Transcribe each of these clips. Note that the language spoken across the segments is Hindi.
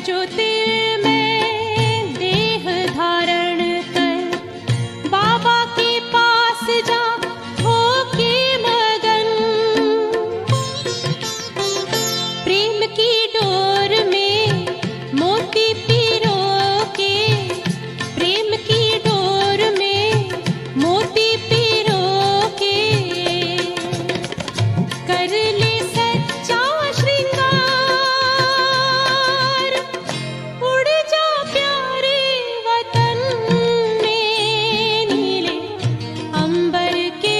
ज्योतिर्मय देह धारण कर बाबा के पास जा होके मगन। प्रेम की डोर में मोती पिरो के, प्रेम की डोर में मोती पिरो के, कर ले सच्चा श्रृंगार, उड़ जा प्यारे वतन में, नीले अंबर के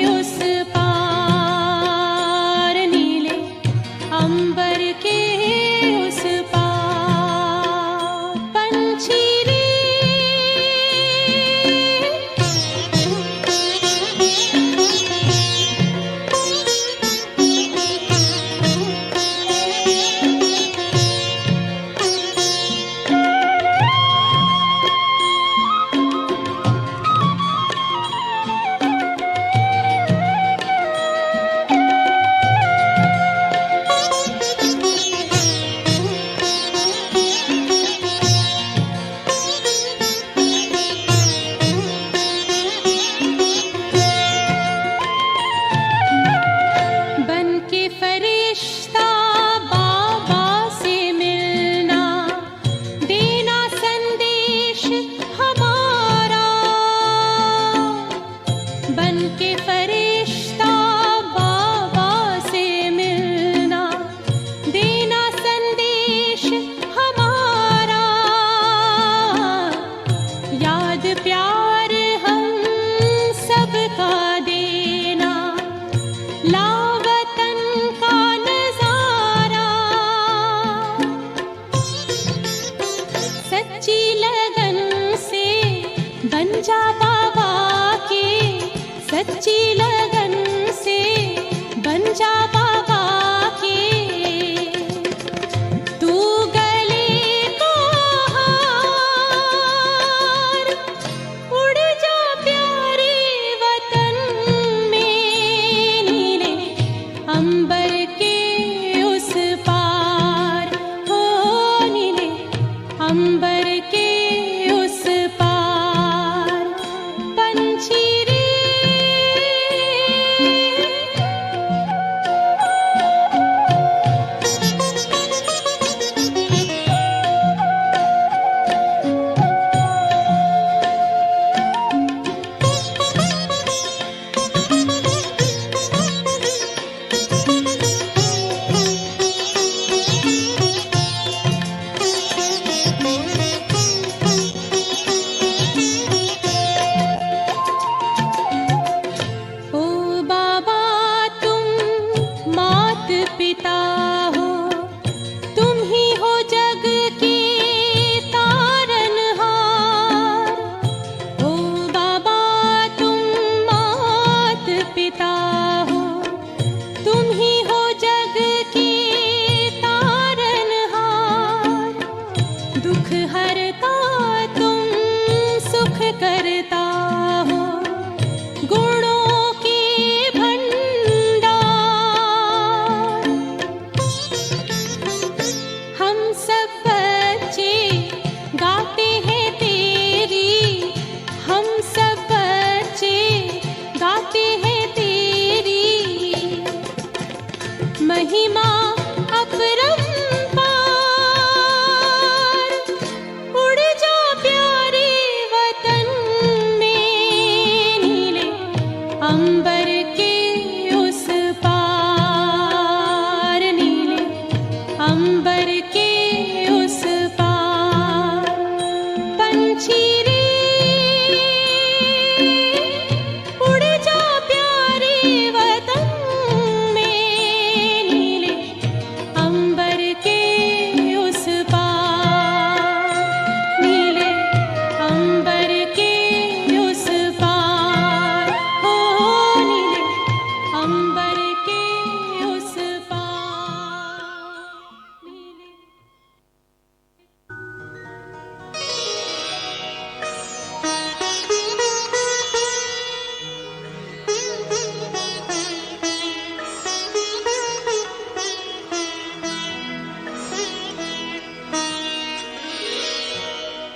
उस पार, नीले अंबर के उस पार। पंछी रे बन के फरिश्ता बाबा से मिलना, देना संदेश हमारा। बन के फरिश्ता बाबा से मिलना, देना संदेश हमारा। याद प्यार हम सबका देना, लावतन का नजारा। सच्ची लगन से बन जा बाबा के, सच्ची लगन से बन जा बाबा के। तू गले को हार, उड़ जा प्यारे वतन में, नीले अंबर के उस पार, हो नीले अंबर के उस पार। पंछी रे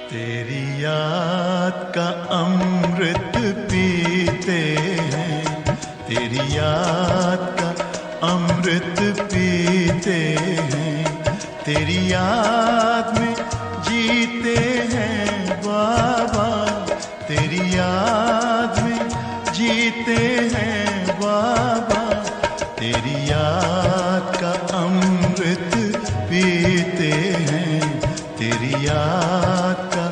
तेरी याद का अमृत पीते हैं, तेरी याद का अमृत पीते हैं, तेरी याद में जीते हैं बाबा, तेरी याद में जीते हैं बाबा, तेरी याद का अमृत पीते हैं, तेरी याद का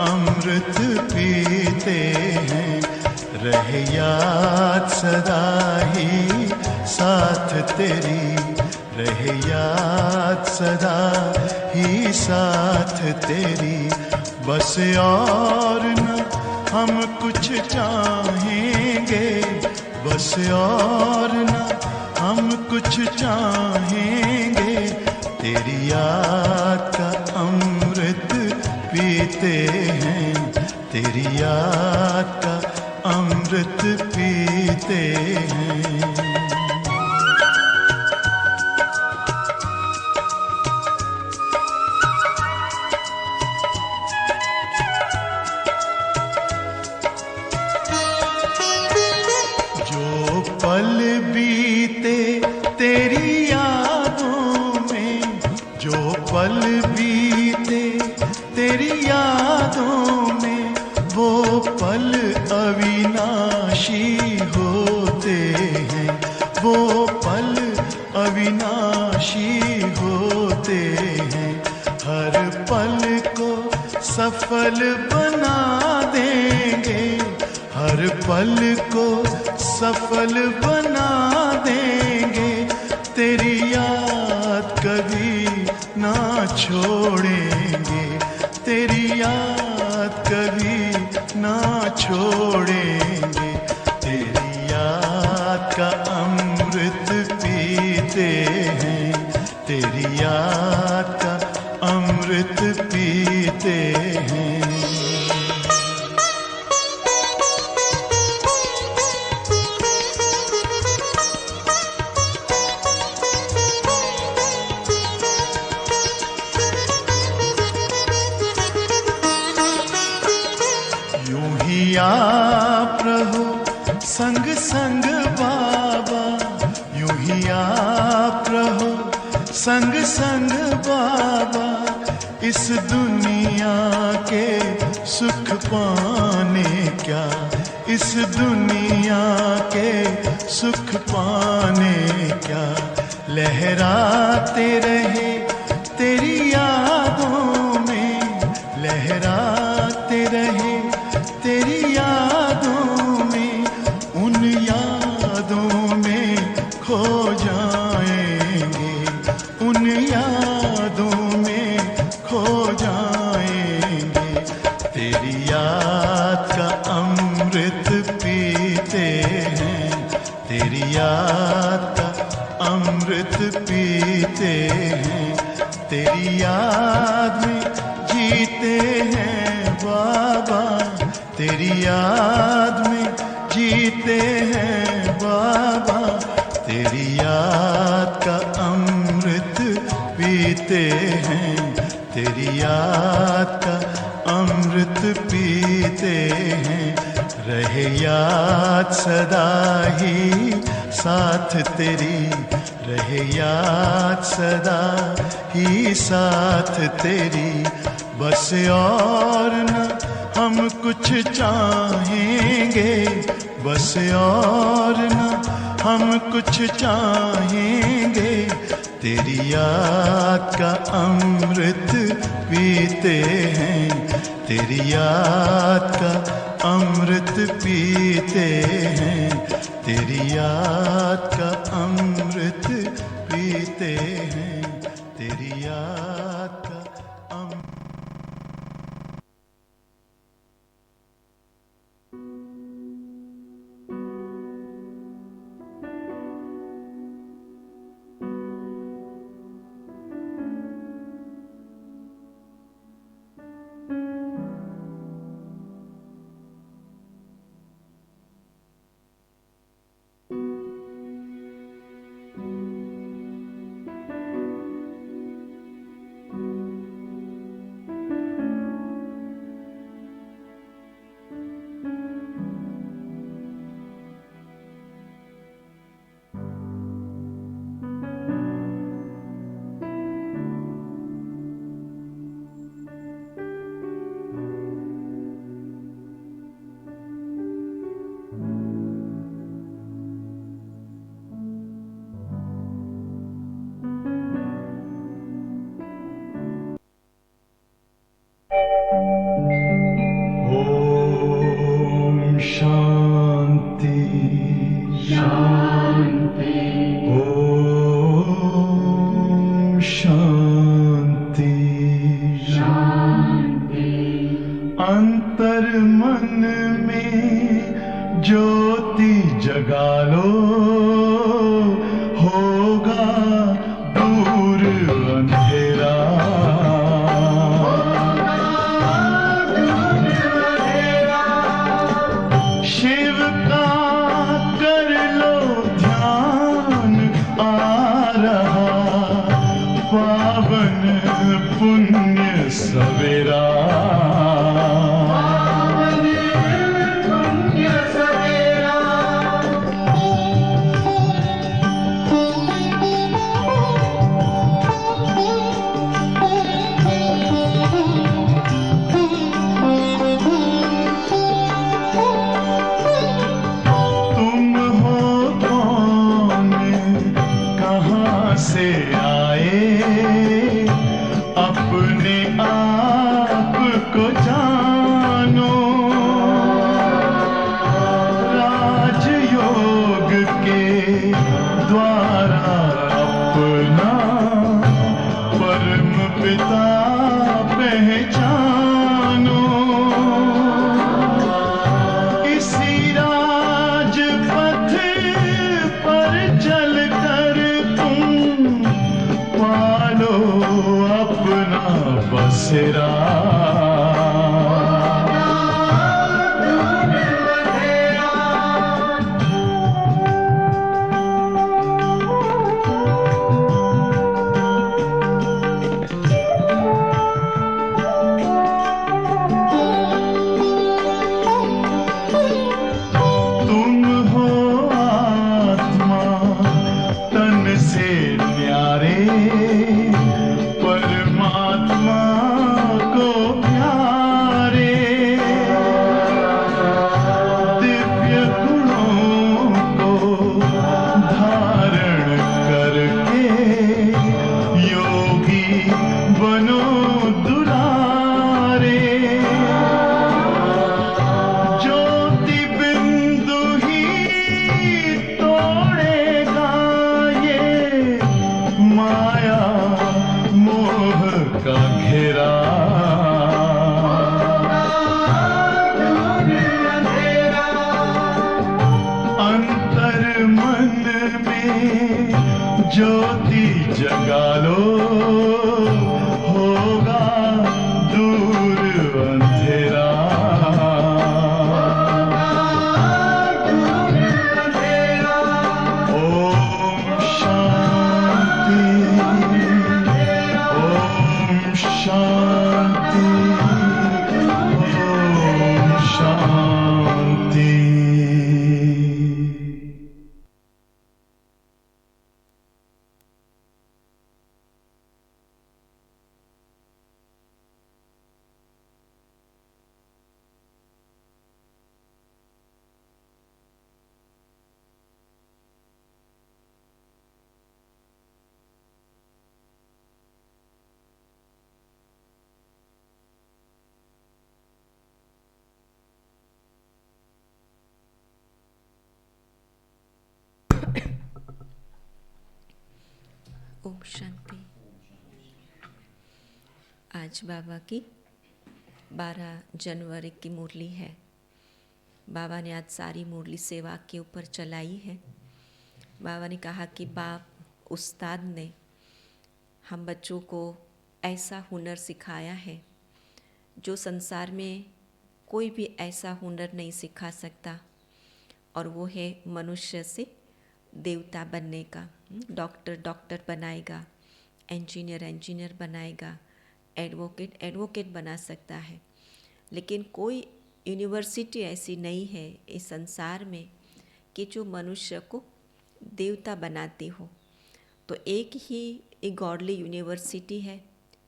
अमृत पीते हैं। रहे याद सदा ही साथ तेरी, रहे याद सदा ही साथ तेरी, बस और न हम कुछ चाहेंगे, बस और न हम कुछ चाहेंगे, तेरी याद का अमृत पीते हैं, तेरी याद का अमृत पीते हैं। पल बीते तेरी यादों में, जो पल बीते तेरी यादों में, वो पल अविनाशी होते हैं, वो पल अविनाशी होते हैं। हर पल को सफल बना देंगे, हर पल को सफल बना देंगे, तेरी याद कभी ना छोड़ेंगे, तेरी याद कभी ना छोड़ेंगे, तेरी याद का अमृत पीते हैं, तेरी याद का अमृत पीते हैं। आप रहो संग संग बाबा, यूं ही आप रहो संग संग बाबा, इस दुनिया के सुख पाने क्या, इस दुनिया के सुख पाने क्या, लहराते रहे तेरी यादों में, लहराते रहे तेरी यादों में, उन यादों में खो जाएंगे, उन यादों में खो जाएंगे, तेरी याद का अमृत पीते हैं, तेरी याद का अमृत पीते हैं, तेरी याद में जीते हैं बाबा, तेरी याद में जीते हैं बाबा, तेरी याद का अमृत पीते हैं, तेरी याद का अमृत पीते हैं। रहे याद सदा ही साथ तेरी, रहे याद सदा ही साथ तेरी, बस और न हम कुछ चाहेंगे, बस और न हम कुछ चाहेंगे, तेरी याद का अमृत पीते हैं, तेरी याद का अमृत पीते हैं, तेरी याद का अमृत पीते हैं, तेरी याद का जगा लो, होगा दूर अंधेरा। शिव का कर लो ध्यान, आ रहा पावन पुण्य सवेरा। तुम हो कौन, कहाँ से आए, अपने आप को जानो। राजयोग के द्वारा अपना परम पिता पहचानो। इसी राजपथ पर चलकर तुम पालो अपना बसेरा। तुम हो आत्मा तन से न्यारे, परमात्मा को प्यारे। दिव्य गुणों को धारण करके योगी बनो दुलारे। ज्योति बिंदु ही तोड़ेगा ये माया मोह का घेरा। अंतर मन में ज्योति जगा लो, होगा दूर अंधेरा। ओम शांति, ओम शांति, ओम शांति। ओम शांति। आज बाबा की 12 जनवरी की मुरली है। बाबा ने आज सारी मुरली सेवा के ऊपर चलाई है। बाबा ने कहा कि बाप उस्ताद ने हम बच्चों को ऐसा हुनर सिखाया है जो संसार में कोई भी ऐसा हुनर नहीं सिखा सकता, और वो है मनुष्य से देवता बनने का। डॉक्टर बनाएगा, इंजीनियर बनाएगा, एडवोकेट बना सकता है। लेकिन कोई यूनिवर्सिटी ऐसी नहीं है इस संसार में कि जो मनुष्य को देवता बनाती हो। तो एक ही एक गॉडली यूनिवर्सिटी है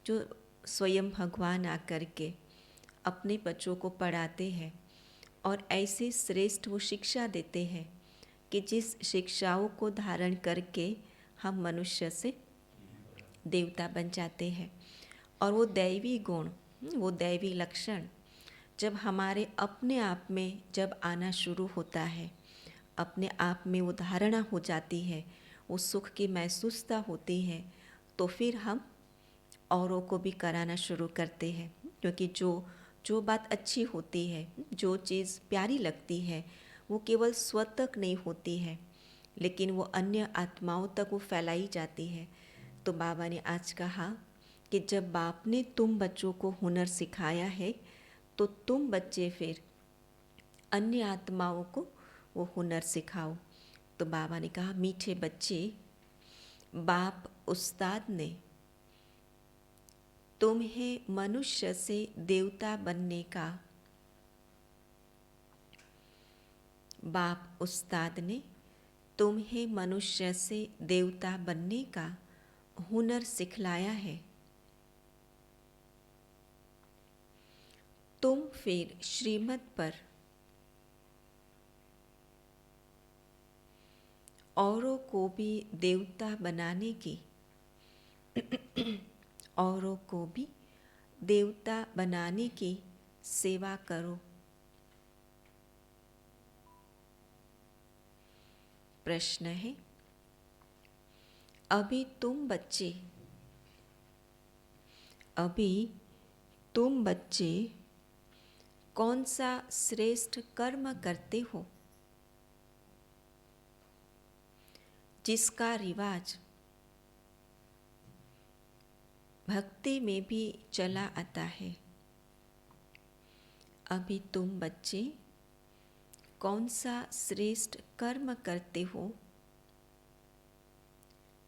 जो स्वयं भगवान आकर के अपने बच्चों को पढ़ाते हैं और ऐसी श्रेष्ठ वो शिक्षा देते हैं कि जिस शिक्षाओं को धारण करके हम मनुष्य से देवता बन जाते हैं। और वो दैवी गुण, वो दैवी लक्षण जब हमारे अपने आप में जब आना शुरू होता है, अपने आप में वो धारणा हो जाती है, वो सुख की महसूसता होती है, तो फिर हम औरों को भी कराना शुरू करते हैं। क्योंकि जो बात अच्छी होती है, जो चीज़ प्यारी लगती है, वो केवल स्व तक नहीं होती है, लेकिन वो अन्य आत्माओं तक वो फैलाई जाती है। तो बाबा ने आज कहा कि जब बाप ने तुम बच्चों को हुनर सिखाया है, तो तुम बच्चे फिर अन्य आत्माओं को वो हुनर सिखाओ। तो बाबा ने कहा, मीठे बच्चे, बाप उस्ताद ने तुम्हें मनुष्य से देवता बनने का, बाप उस्ताद ने तुम्हें मनुष्य से देवता बनने का हुनर सिखलाया है। तुम फिर श्रीमत पर औरों को भी देवता बनाने की औरों को भी देवता बनाने की सेवा करो। प्रश्न है, अभी तुम बच्चे कौन सा श्रेष्ठ कर्म करते हो जिसका रिवाज भक्ति में भी चला आता है? अभी तुम बच्चे कौन सा श्रेष्ठ कर्म करते हो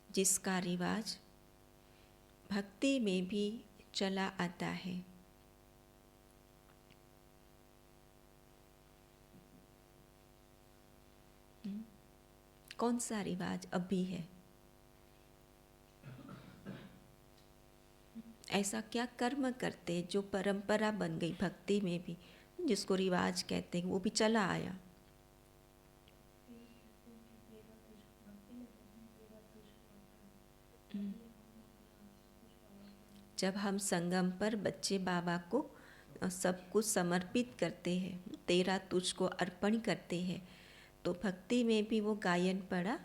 जिसका रिवाज भक्ति में भी चला आता है? कौन सा रिवाज अभी है? ऐसा क्या कर्म करते जो परंपरा बन गई भक्ति में भी, जिसको रिवाज कहते हैं, वो भी चला आया? जब हम संगम पर बच्चे बाबा को सब कुछ समर्पित करते हैं, तेरा तुझको अर्पण करते हैं, तो भक्ति में भी वो गायन पड़ा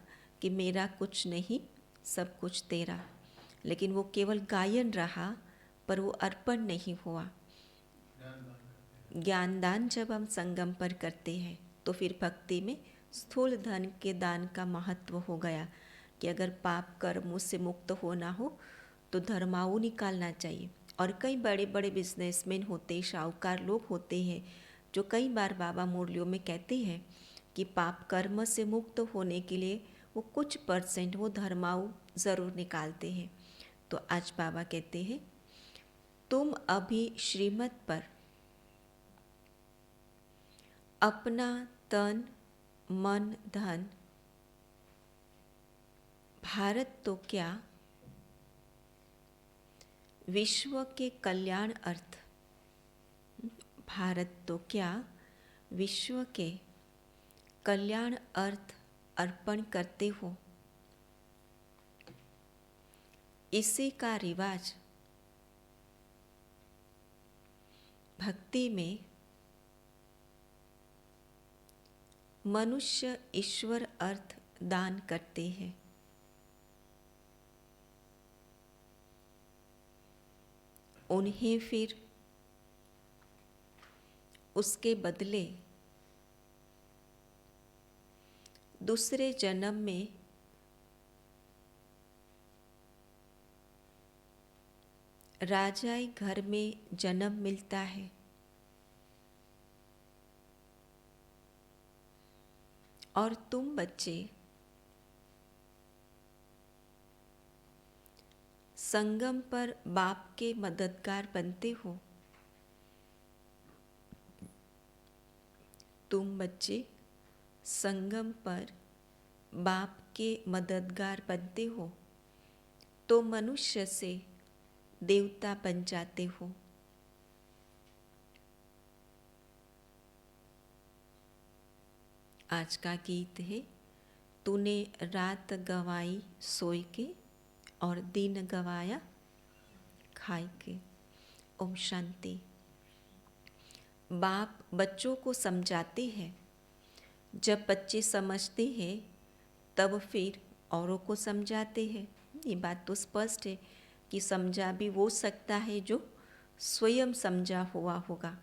कि मेरा कुछ नहीं, सब कुछ तेरा। लेकिन वो केवल गायन रहा, पर वो अर्पण नहीं हुआ। ज्ञानदान जब हम संगम पर करते हैं, तो फिर भक्ति में स्थूल धन के दान का महत्व हो गया कि अगर पाप कर्मों से मुक्त होना हो तो धर्माऊ निकालना चाहिए। और कई बड़े बड़े बिजनेसमैन होते, शाहूकार लोग होते हैं, जो कई बार बाबा मुरलियों में कहते हैं कि पाप कर्म से मुक्त होने के लिए वो कुछ % वो धर्माऊ ज़रूर निकालते हैं। तो आज बाबा कहते हैं, तुम अभी श्रीमत पर अपना तन मन धन, भारत तो क्या विश्व के कल्याण अर्थ, भारत तो क्या विश्व के कल्याण अर्थ अर्पण करते हो। इसी का रिवाज भक्ति में मनुष्य ईश्वर अर्थ दान करते हैं। उन्हें फिर उसके बदले दूसरे जन्म में राजाई घर में जन्म मिलता है। और तुम बच्चे संगम पर बाप के मददगार बनते हो। तुम बच्चे संगम पर बाप के मददगार बनते हो तो मनुष्य से देवता बन जाते हो। आज का गीत है, तूने रात गवाई सोई के और दिन गवाया खाई के। ओम शांति। बाप बच्चों को समझाते हैं, जब बच्चे समझते हैं तब फिर औरों को समझाते हैं। ये बात तो स्पष्ट है कि समझा भी वो सकता है जो स्वयं समझा हुआ होगा।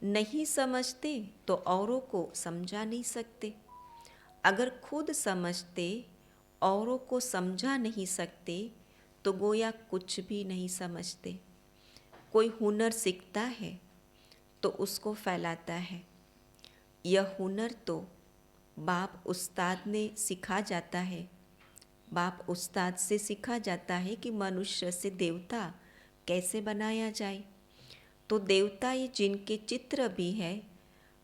नहीं समझते तो औरों को समझा नहीं सकते। अगर खुद समझते औरों को समझा नहीं सकते तो गोया कुछ भी नहीं समझते। कोई हुनर सीखता है तो उसको फैलाता है। यह हुनर तो बाप उस्ताद ने सिखा जाता है। बाप उस्ताद से सीखा जाता है कि मनुष्य से देवता कैसे बनाया जाए। तो देवता ये जिनके चित्र भी है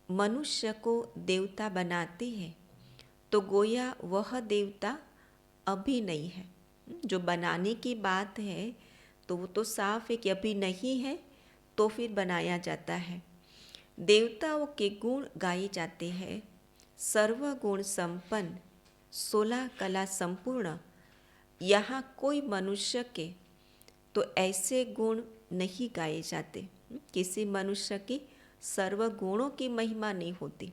मनुष्य को देवता बनाते हैं, तो गोया वह देवता अभी नहीं है। जो बनाने की बात है तो वो तो साफ है कि अभी नहीं है, तो फिर बनाया जाता है। देवताओं के गुण गाए जाते हैं। सर्वगुण संपन्न, 16 कला संपूर्ण। यहाँ कोई मनुष्य के तो ऐसे गुण नहीं गाए जाते। किसी मनुष्य की सर्वगुणों की महिमा नहीं होती।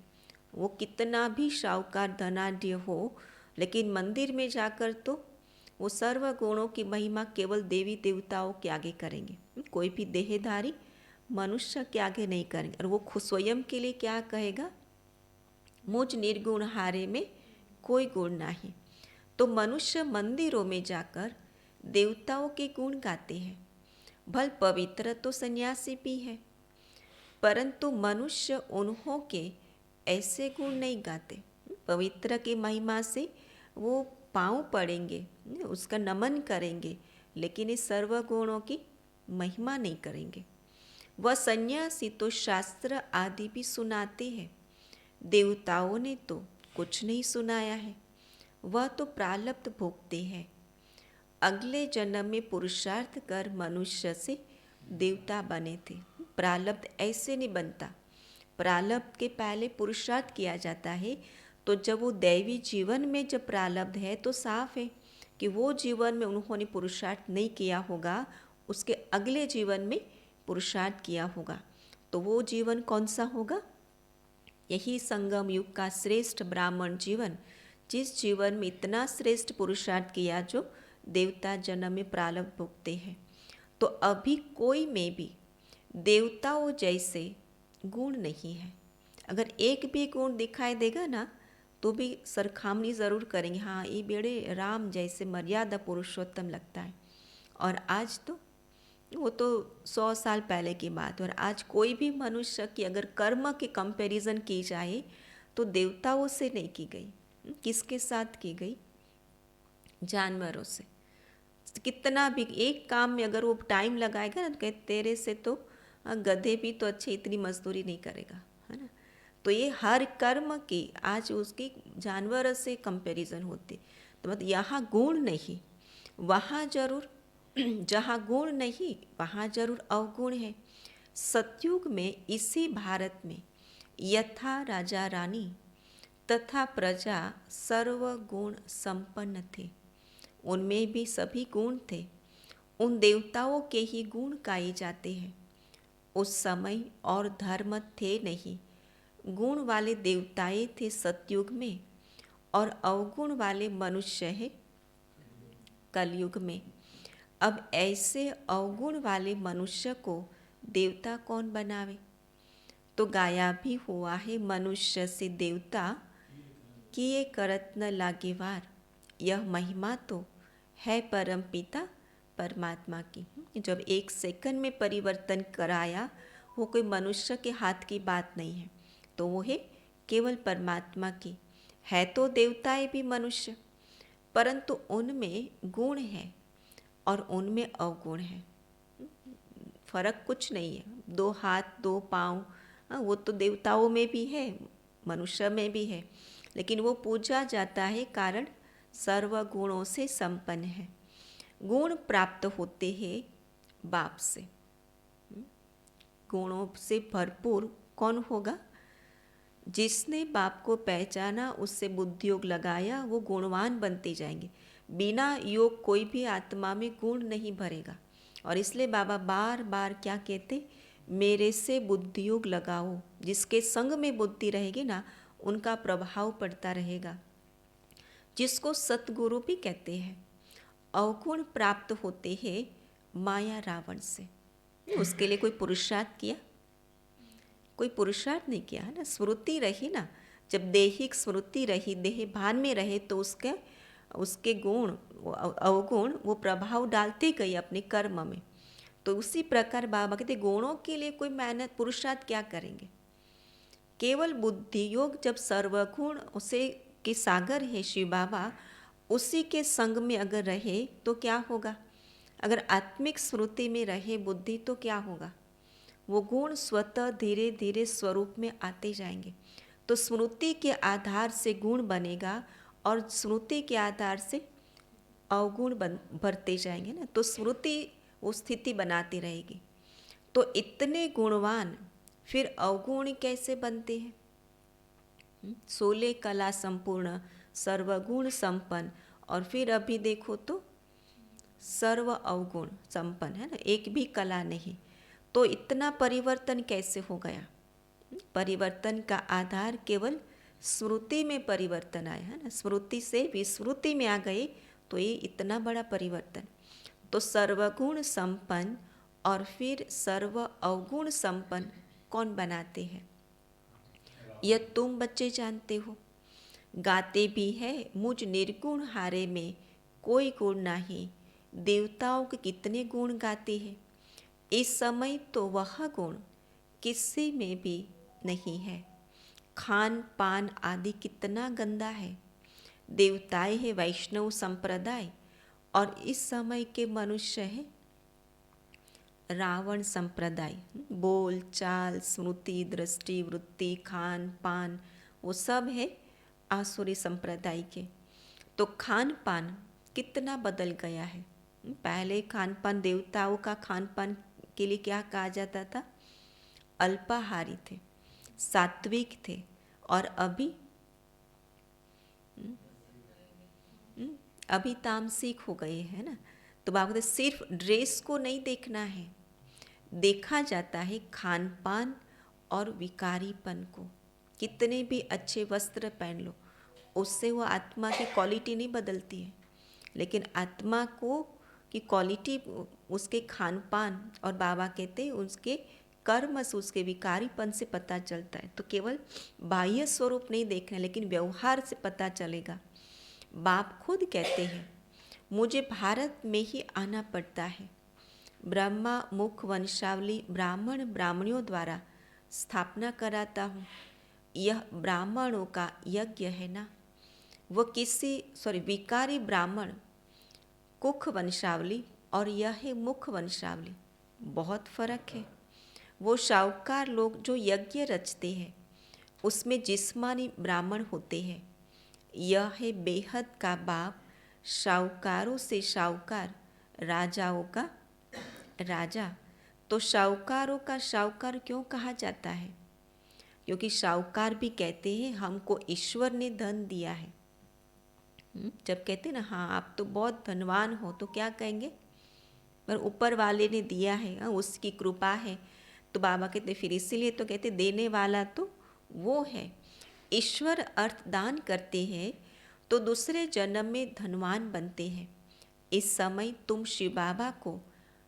वो कितना भी शाहूकार धनाढ्य हो, लेकिन मंदिर में जाकर तो वो सर्वगुणों की महिमा केवल देवी देवताओं के आगे करेंगे। कोई भी देहधारी मनुष्य के आगे नहीं करेंगे। और वो खुद स्वयं के लिए क्या कहेगा, मुझ निर्गुण हारे में कोई गुण नहीं। तो मनुष्य मंदिरों में जाकर देवताओं के गुण गाते हैं। भल पवित्र तो सन्यासी भी है, परंतु मनुष्य उन्हों के ऐसे गुण नहीं गाते। पवित्र की महिमा से वो पाँव पड़ेंगे, उसका नमन करेंगे, लेकिन इस सर्वगुणों की महिमा नहीं करेंगे। वह सन्यासी तो शास्त्र आदि भी सुनाते हैं। देवताओं ने तो कुछ नहीं सुनाया है। वह तो प्रारब्ध भोगते हैं। अगले जन्म में पुरुषार्थ कर मनुष्य से देवता बने थे। प्रारब्ध ऐसे नहीं बनता। प्रारब्ध के पहले पुरुषार्थ किया जाता है। तो जब वो दैवी जीवन में जब प्रारब्ध है तो साफ है कि वो जीवन में उन्होंने पुरुषार्थ नहीं किया होगा, उसके अगले जीवन में पुरुषार्थ किया होगा। तो वो जीवन कौन सा होगा? यही संगम युग का श्रेष्ठ ब्राह्मण जीवन, जिस जीवन में इतना श्रेष्ठ पुरुषार्थ किया जो देवता जन्म में प्रारब्ध भोगते हैं। तो अभी कोई में भी देवताओं जैसे गुण नहीं है। अगर एक भी गुण दिखाई देगा ना तो भी सरखामनी ज़रूर करेंगे, हाँ ये बेड़े राम जैसे मर्यादा पुरुषोत्तम लगता है। और आज तो वो तो 100 साल पहले की बात है। और आज कोई भी मनुष्य की अगर कर्म की कंपैरिजन की जाए तो देवताओं से नहीं की गई। किसके साथ की गई? जानवरों से। कितना भी एक काम में अगर वो टाइम लगाएगा ना तो कहते तेरे से तो गधे भी तो अच्छे इतनी मजदूरी नहीं करेगा, है ना। तो ये हर कर्म की आज उसकी जानवर से कंपैरिजन होती। तो मतलब यहाँ गुण नहीं, वहाँ जरूर, जहाँ गुण नहीं वहाँ जरूर अवगुण है। सतयुग में इसी भारत में यथा राजा रानी तथा प्रजा सर्वगुण संपन्न थे। उनमें भी सभी गुण थे। उन देवताओं के ही गुण गाए जाते हैं। उस समय और धर्म थे नहीं। गुण वाले देवताएं थे सतयुग में और अवगुण वाले मनुष्य है कलयुग में। अब ऐसे अवगुण वाले मनुष्य को देवता कौन बनावे? तो गाया भी हुआ है, मनुष्य से देवता किए करत न लागे वार। यह महिमा तो है परम पिता परमात्मा की। जब 1 सेकंड में परिवर्तन कराया, वो कोई मनुष्य के हाथ की बात नहीं है, तो वो है केवल परमात्मा की। है तो देवताएं भी मनुष्य, परंतु उनमें गुण है और उनमें अवगुण है। फर्क कुछ नहीं है। 2 हाथ 2 पाँव, वो तो देवताओं में भी है, मनुष्य में भी है, लेकिन वो पूजा जाता है कारण सर्वगुणों से संपन्न है। गुण प्राप्त होते हैं बाप से। गुणों से भरपूर कौन होगा? जिसने बाप को पहचाना, उससे बुद्धि योग लगाया, वो गुणवान बनते जाएंगे। बिना योग कोई भी आत्मा में गुण नहीं भरेगा। और इसलिए बाबा बार बार क्या कहते? मेरे से बुद्धि योग लगाओ। जिसके संग में बुद्धि रहेगी ना, उनका प्रभाव पड़ता रहेगा, जिसको सतगुरु भी कहते हैं। अवगुण प्राप्त होते हैं माया रावण से। उसके लिए कोई पुरुषार्थ किया? कोई पुरुषार्थ नहीं किया है ना, स्मृति रही ना। जब देहिक स्मृति रही, देह भान में रहे तो उसके उसके गुण अवगुण वो प्रभाव डालते गए अपने कर्म में। तो उसी प्रकार बाबा कहते गुणों के लिए कोई मेहनत पुरुषार्थ क्या करेंगे। केवल बुद्धि योग जब सर्वगुण उसे के सागर है शिव बाबा, उसी के संग में अगर रहे तो क्या होगा। अगर आत्मिक स्मृति में रहे बुद्धि तो क्या होगा, वो गुण स्वतः धीरे धीरे स्वरूप में आते जाएंगे। तो स्मृति के आधार से गुण बनेगा और स्मृति के आधार से अवगुण बढ़ते जाएंगे ना। तो स्मृति वो स्थिति बनाती रहेगी। तो इतने गुणवान फिर अवगुण कैसे बनते हैं। 16 कला संपूर्ण सर्वगुण संपन्न, और फिर अभी देखो तो सर्व अवगुण संपन्न है ना, एक भी कला नहीं। तो इतना परिवर्तन कैसे हो गया। परिवर्तन का आधार केवल स्मृति में परिवर्तन आया है ना, स्मृति से विस्मृति में आ गए तो ये इतना बड़ा परिवर्तन। तो सर्वगुण संपन्न और फिर सर्व अवगुण संपन्न कौन बनाते हैं, यह तुम बच्चे जानते हो। गाते भी है मुझ निर्गुण हारे में कोई गुण नहीं, देवताओं के कितने गुण गाते हैं। इस समय तो वह गुण किसी में भी नहीं है। खान पान आदि कितना गंदा है। देवताएं है वैष्णव संप्रदाय और इस समय के मनुष्य है रावण संप्रदाय। बोल चाल स्मृति दृष्टि वृत्ति खान पान वो सब है आसुरी संप्रदाय के। तो खान पान कितना बदल गया है। पहले खान पान देवताओं का खान पान के लिए क्या कहा जाता था, अल्पाहारी थे, सात्विक थे। और अभी तामसिक हो गए हैं ना। तो बाबा कहते सिर्फ ड्रेस को नहीं देखना है, देखा जाता है खान पान और विकारीपन को। कितने भी अच्छे वस्त्र पहन लो, उससे वो आत्मा की क्वालिटी नहीं बदलती है। लेकिन आत्मा को की क्वालिटी उसके खान पान और बाबा कहते हैं उसके कर्म से उसके विकारीपन से पता चलता है। तो केवल बाह्य स्वरूप नहीं देखना, लेकिन व्यवहार से पता चलेगा। बाप खुद कहते हैं मुझे भारत में ही आना पड़ता है। ब्रह्मा मुख वंशावली ब्राह्मण ब्राह्मणियों द्वारा स्थापना कराता हूँ। यह ब्राह्मणों का यज्ञ है ना, वो विकारी ब्राह्मण कुख वंशावली और यह है मुख वंशावली, बहुत फर्क है। वो शाहूकार लोग जो यज्ञ रचते हैं उसमें जिस्मानी ब्राह्मण होते हैं। यह है बेहद का बाप, शाहूकारों से शाहूकार, राजाओं का राजा। तो शाहूकारों का शाहूकार क्यों कहा जाता है, क्योंकि शाहूकार भी कहते हैं हमको ईश्वर ने धन दिया है। जब कहते ना हाँ आप तो बहुत धनवान हो तो क्या कहेंगे, पर ऊपर वाले ने दिया है, उसकी कृपा है। तो बाबा कहते फिर इसीलिए तो कहते देने वाला तो वो है। ईश्वर अर्थ दान करते हैं तो दूसरे जन्म में धनवान बनते हैं। इस समय तुम शिव बाबा को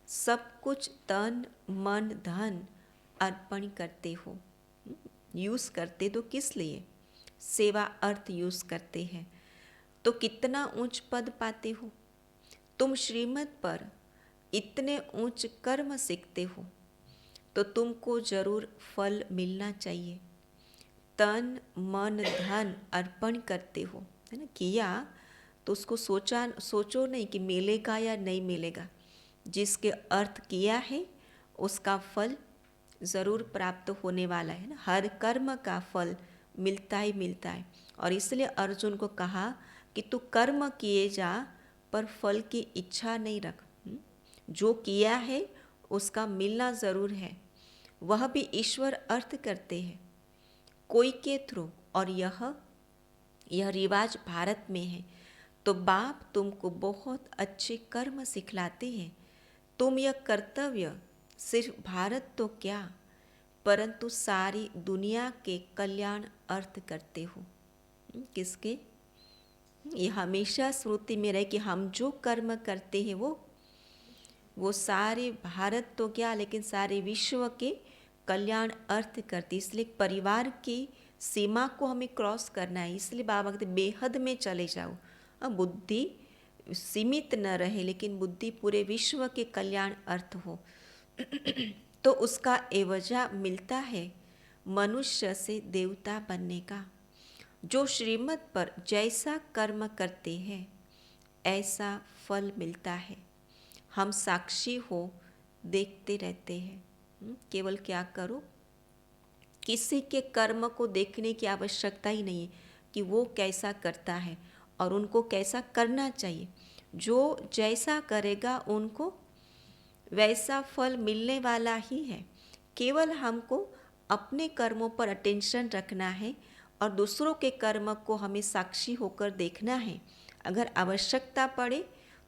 सब कुछ तन मन धन अर्पण करते हो। यूज़ करते तो किस लिए, सेवा अर्थ यूज़ करते हैं। तो कितना ऊंच पद पाते हो। तुम श्रीमत पर इतने ऊंच कर्म सीखते हो तो तुमको जरूर फल मिलना चाहिए। तन मन धन अर्पण करते हो है ना, किया तो उसको सोचो नहीं कि मिलेगा या नहीं मिलेगा। जिसके अर्थ किया है उसका फल ज़रूर प्राप्त होने वाला है ना। हर कर्म का फल मिलता ही मिलता है। और इसलिए अर्जुन को कहा कि तू कर्म किए जा पर फल की इच्छा नहीं रख। जो किया है उसका मिलना ज़रूर है। वह भी ईश्वर अर्थ करते हैं कोई के थ्रू। और यह रिवाज भारत में है। तो बाप तुमको बहुत अच्छे कर्म सिखलाते हैं। तुम यह कर्तव्य सिर्फ भारत तो क्या परंतु सारी दुनिया के कल्याण अर्थ करते हो। किसके, ये हमेशा स्मृति में रहे कि हम जो कर्म करते हैं वो सारे भारत तो क्या लेकिन सारे विश्व के कल्याण अर्थ करती, इसलिए परिवार की सीमा को हमें क्रॉस करना है। इसलिए बाबा कहते बेहद में चले जाओ। अब बुद्धि सीमित न रहे, लेकिन बुद्धि पूरे विश्व के कल्याण अर्थ हो तो उसका एवजा मिलता है मनुष्य से देवता बनने का। जो श्रीमत पर जैसा कर्म करते हैं ऐसा फल मिलता है। हम साक्षी हो देखते रहते हैं। केवल क्या करो, किसी के कर्म को देखने की आवश्यकता ही नहीं है कि वो कैसा करता है और उनको कैसा करना चाहिए। जो जैसा करेगा उनको वैसा फल मिलने वाला ही है। केवल हमको अपने कर्मों पर अटेंशन रखना है और दूसरों के कर्म को हमें साक्षी होकर देखना है। अगर आवश्यकता पड़े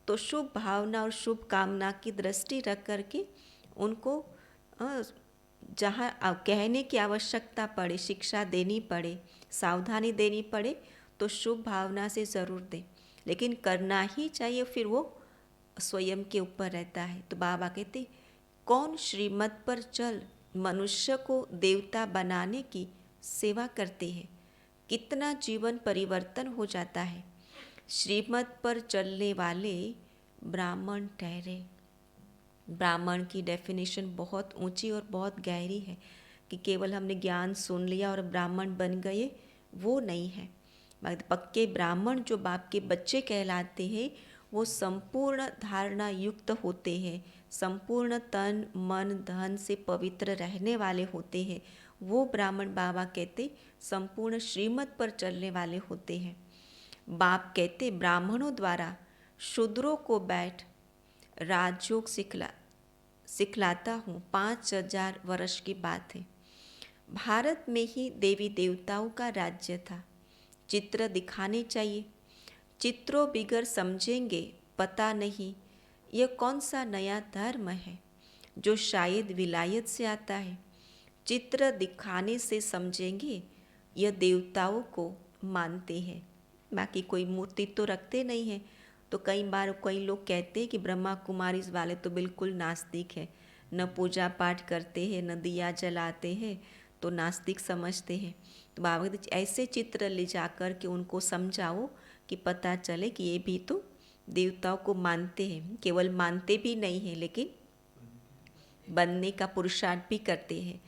तो शुभ भावना और शुभ कामना की दृष्टि रख करके उनको जहाँ कहने की आवश्यकता पड़े, शिक्षा देनी पड़े, सावधानी देनी पड़े तो शुभ भावना से ज़रूर दें, लेकिन करना ही चाहिए, फिर वो स्वयं के ऊपर रहता है। तो बाबा कहते कौन श्रीमत पर चल मनुष्य को देवता बनाने की सेवा करते हैं, कितना जीवन परिवर्तन हो जाता है। श्रीमत पर चलने वाले ब्राह्मण ठहरे। ब्राह्मण की डेफिनेशन बहुत ऊंची और बहुत गहरी है कि केवल हमने ज्ञान सुन लिया और ब्राह्मण बन गए, वो नहीं है। पक्के ब्राह्मण जो बाप के बच्चे कहलाते हैं वो संपूर्ण धारणा युक्त होते हैं, संपूर्ण तन मन धन से पवित्र रहने वाले होते हैं। वो ब्राह्मण बाबा कहते संपूर्ण श्रीमत पर चलने वाले होते हैं। बाप कहते ब्राह्मणों द्वारा शूद्रों को बैठ राजयोग सिखलाता हूँ। 5000 वर्ष की बात है। भारत में ही देवी देवताओं का राज्य था। चित्र दिखाने चाहिए, चित्रों बिगर समझेंगे पता नहीं यह कौन सा नया धर्म है जो शायद विलायत से आता है। चित्र दिखाने से समझेंगे यह देवताओं को मानते हैं, बाकी कोई मूर्ति तो रखते नहीं हैं। तो कई बार कई लोग कहते हैं कि ब्रह्मा कुमारी वाले तो बिल्कुल नास्तिक है, न पूजा पाठ करते हैं न दिया जलाते हैं, तो नास्तिक समझते हैं। तो बाबा ऐसे चित्र ले जाकर के उनको समझाओ कि पता चले कि ये भी तो देवताओं को मानते हैं, केवल मानते भी नहीं हैं लेकिन बनने का पुरुषार्थ भी करते हैं।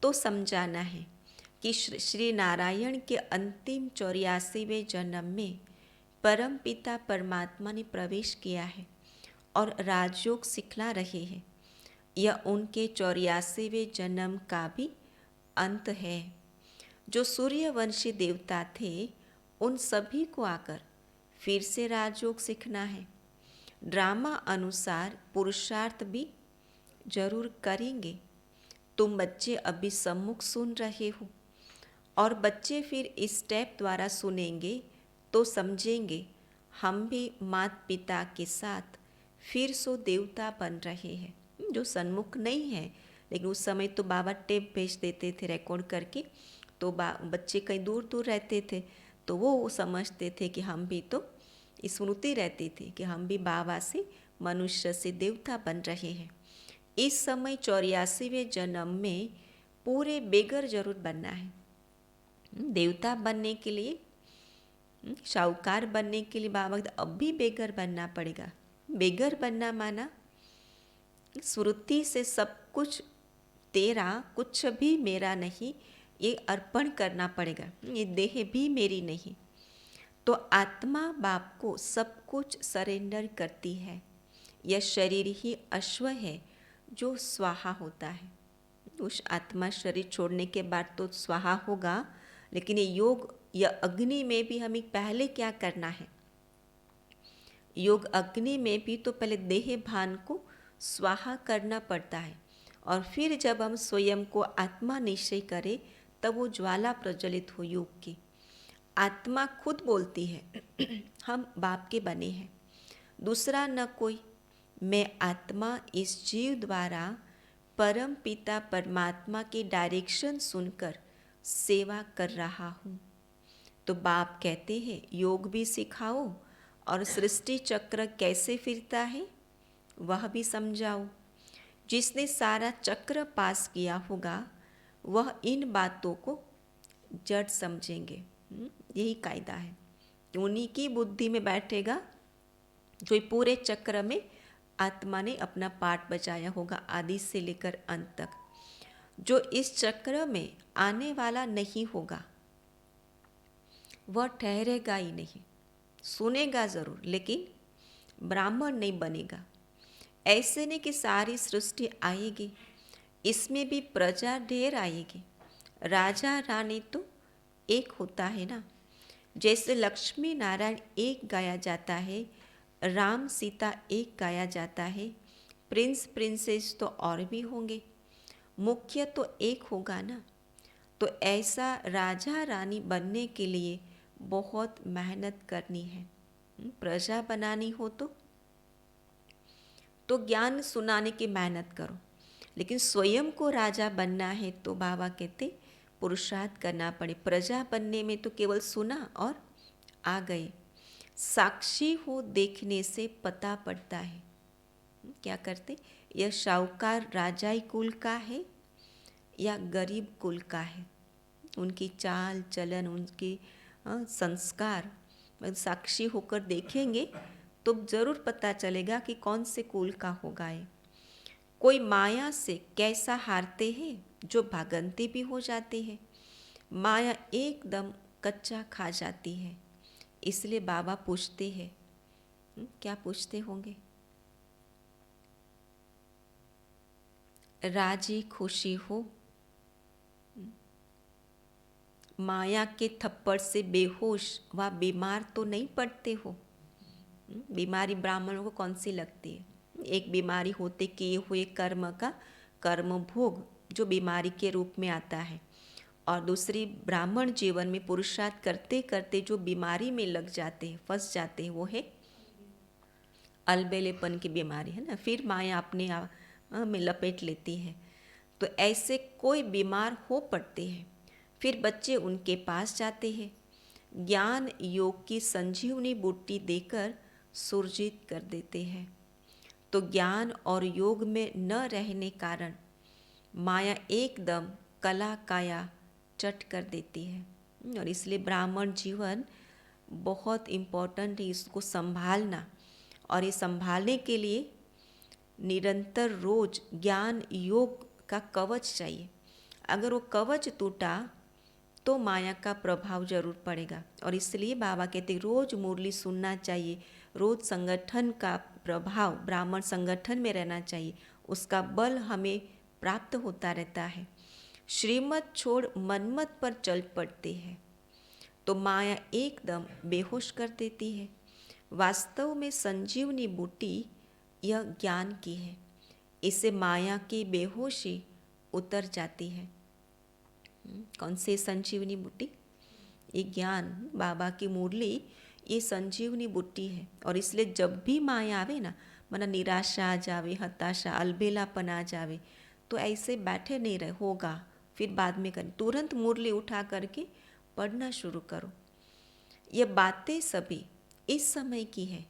तो समझाना है कि श्री नारायण के अंतिम 84वें जन्म में परम पिता परमात्मा ने प्रवेश किया है और राजयोग सिखला रहे हैं। यह उनके 84वें जन्म का भी अंत है। जो सूर्यवंशी देवता थे उन सभी को आकर फिर से राजयोग सीखना है। ड्रामा अनुसार पुरुषार्थ भी जरूर करेंगे। तुम बच्चे अभी सम्मुख सुन रहे हो और बच्चे इस स्टेप द्वारा सुनेंगे तो समझेंगे हम भी माता पिता के साथ फिर सो देवता बन रहे हैं। जो सन्मुख नहीं है, लेकिन उस समय तो बाबा टेप भेज देते थे रिकॉर्ड करके, तो बच्चे कहीं दूर दूर रहते थे तो वो समझते थे कि हम भी तो स्मृति रहती थी कि हम भी बाबा से मनुष्य से देवता बन रहे हैं। इस समय 84वें जन्म में पूरे बेगर जरूर बनना है। देवता बनने के लिए, शाहूकार बनने के लिए बाबा अब भी बेगर बनना पड़ेगा। बेगर बनना माना स्मृति से सब कुछ तेरा, कुछ भी मेरा नहीं, ये अर्पण करना पड़ेगा। ये देह भी मेरी नहीं। तो आत्मा बाप को सब कुछ सरेंडर करती है। यह शरीर ही अश्व है जो स्वाहा होता है। उस आत्मा शरीर छोड़ने के बाद तो स्वाहा होगा, लेकिन ये योग या अग्नि में भी हमें पहले क्या करना है? योग अग्नि में भी तो पहले देह भान को स्वाहा करना पड़ता है और फिर जब हम स्वयं को आत्मा निश्चय करें तब वो ज्वाला प्रज्वलित हो योग की। आत्मा खुद बोलती है हम बाप के बने हैं, दूसरा न कोई। मैं आत्मा इस जीव द्वारा परम पिता परमात्मा के डायरेक्शन सुनकर सेवा कर रहा हूँ। तो बाप कहते हैं योग भी सिखाओ और सृष्टि चक्र कैसे फिरता है वह भी समझाओ। जिसने सारा चक्र पास किया होगा वह इन बातों को जड़ समझेंगे। यही कायदा है कि उन्हीं की बुद्धि में बैठेगा जो ये पूरे चक्र में आत्मा ने अपना पार्ट बजाया होगा, आदि से लेकर अंत तक। जो इस चक्र में आने वाला नहीं होगा वह ठहरेगा ही नहीं, सुनेगा ज़रूर लेकिन ब्राह्मण नहीं बनेगा। ऐसे नहीं कि सारी सृष्टि आएगी, इसमें भी प्रजा ढेर आएगी। राजा रानी तो एक होता है ना, जैसे लक्ष्मी नारायण एक गाया जाता है, राम सीता एक गाया जाता है, प्रिंस प्रिंसेस तो और भी होंगे, मुख्य तो एक होगा ना। तो ऐसा राजा रानी बनने के लिए बहुत मेहनत करनी है। प्रजा बनानी हो तो ज्ञान सुनाने की मेहनत करो, लेकिन स्वयं को राजा बनना है तो बाबा कहते पुरुषार्थ करना पड़े। प्रजा बनने में तो केवल सुना और आ गए। साक्षी हो देखने से पता पड़ता है। क्या करते, यह शाहूकार राजाई कुल का है या गरीब कुल का है, उनकी चाल चलन, उनके संस्कार साक्षी होकर देखेंगे तो जरूर पता चलेगा कि कौन से कुल का होगा ये। कोई माया से कैसा हारते हैं जो भागंती भी हो जाते हैं। माया एकदम कच्चा खा जाती है, इसलिए बाबा पूछते हैं, क्या पूछते होंगे, राजी खुशी हो, माया के थप्पड़ से बेहोश व बीमार तो नहीं पड़ते हो। बीमारी ब्राह्मणों को कौन सी लगती है? एक बीमारी होते किए हुए कर्म का कर्म भोग जो बीमारी के रूप में आता है, और दूसरी ब्राह्मण जीवन में पुरुषार्थ करते करते जो बीमारी में लग जाते हैं, फंस जाते हैं, वो है अलबेलेपन की बीमारी, है ना। फिर माया अपने आप में लपेट लेती है। तो ऐसे कोई बीमार हो पड़ते हैं, फिर बच्चे उनके पास जाते हैं, ज्ञान योग की संजीवनी बूटी देकर सुरजित कर देते हैं। तो ज्ञान और योग में न रहने कारण माया एकदम कला काया चट कर देती है, और इसलिए ब्राह्मण जीवन बहुत इम्पोर्टेंट है, इसको संभालना। और ये संभालने के लिए निरंतर रोज ज्ञान योग का कवच चाहिए। अगर वो कवच टूटा तो माया का प्रभाव जरूर पड़ेगा। और इसलिए बाबा कहते रोज मुरली सुनना चाहिए, रोज संगठन का प्रभाव, ब्राह्मण संगठन में रहना चाहिए, उसका बल हमें प्राप्त होता रहता है। श्रीमत छोड़ मनमत पर चल पड़ते हैं तो माया एकदम बेहोश कर देती है। वास्तव में संजीवनी बूटी यह ज्ञान की है, इससे माया की बेहोशी उतर जाती है। कौन से संजीवनी बूटी? ये ज्ञान, बाबा की मुरली, ये संजीवनी बूटी है। और इसलिए जब भी माया आवे ना, माना निराशा आ जावे, हताशा, अलबेलापन आ जावे, तो ऐसे बैठे नहीं रहे, होगा फिर बाद में करें, तुरंत मुरली उठा करके पढ़ना शुरू करो। ये बातें सभी इस समय की है।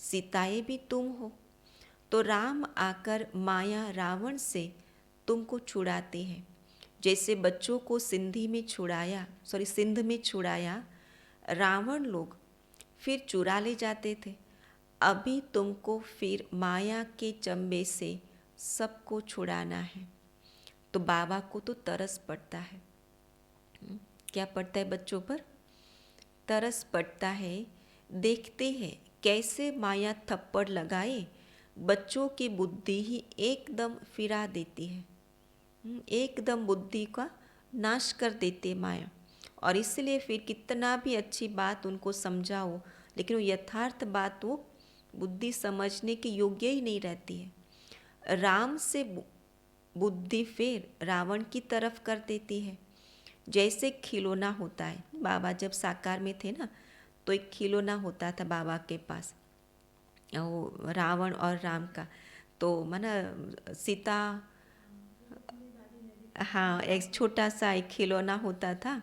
सीताएं भी तुम हो, तो राम आकर माया रावण से तुमको छुड़ाते हैं। जैसे बच्चों को सिंध में छुड़ाया रावण लोग, फिर चुरा ले जाते थे। अभी तुमको फिर माया के चंबे से सबको छुड़ाना है। तो बाबा को तो तरस पड़ता है। क्या पड़ता है बच्चों पर? तरस पड़ता है। देखते हैं कैसे माया थप्पड़ लगाए बच्चों की बुद्धि ही एकदम फिरा देती है, एकदम बुद्धि का नाश कर देते माया। और इसलिए फिर कितना भी अच्छी बात उनको समझाओ, लेकिन वो यथार्थ बात वो बुद्धि समझने के योग्य ही नहीं रहती है। राम से बुद्धि फिर रावण की तरफ कर देती है। जैसे खिलौना होता है, बाबा जब साकार में थे ना, तो एक खिलौना होता था बाबा के पास, वो रावण और राम का। तो माना सीता, हाँ, एक छोटा सा एक खिलौना होता था,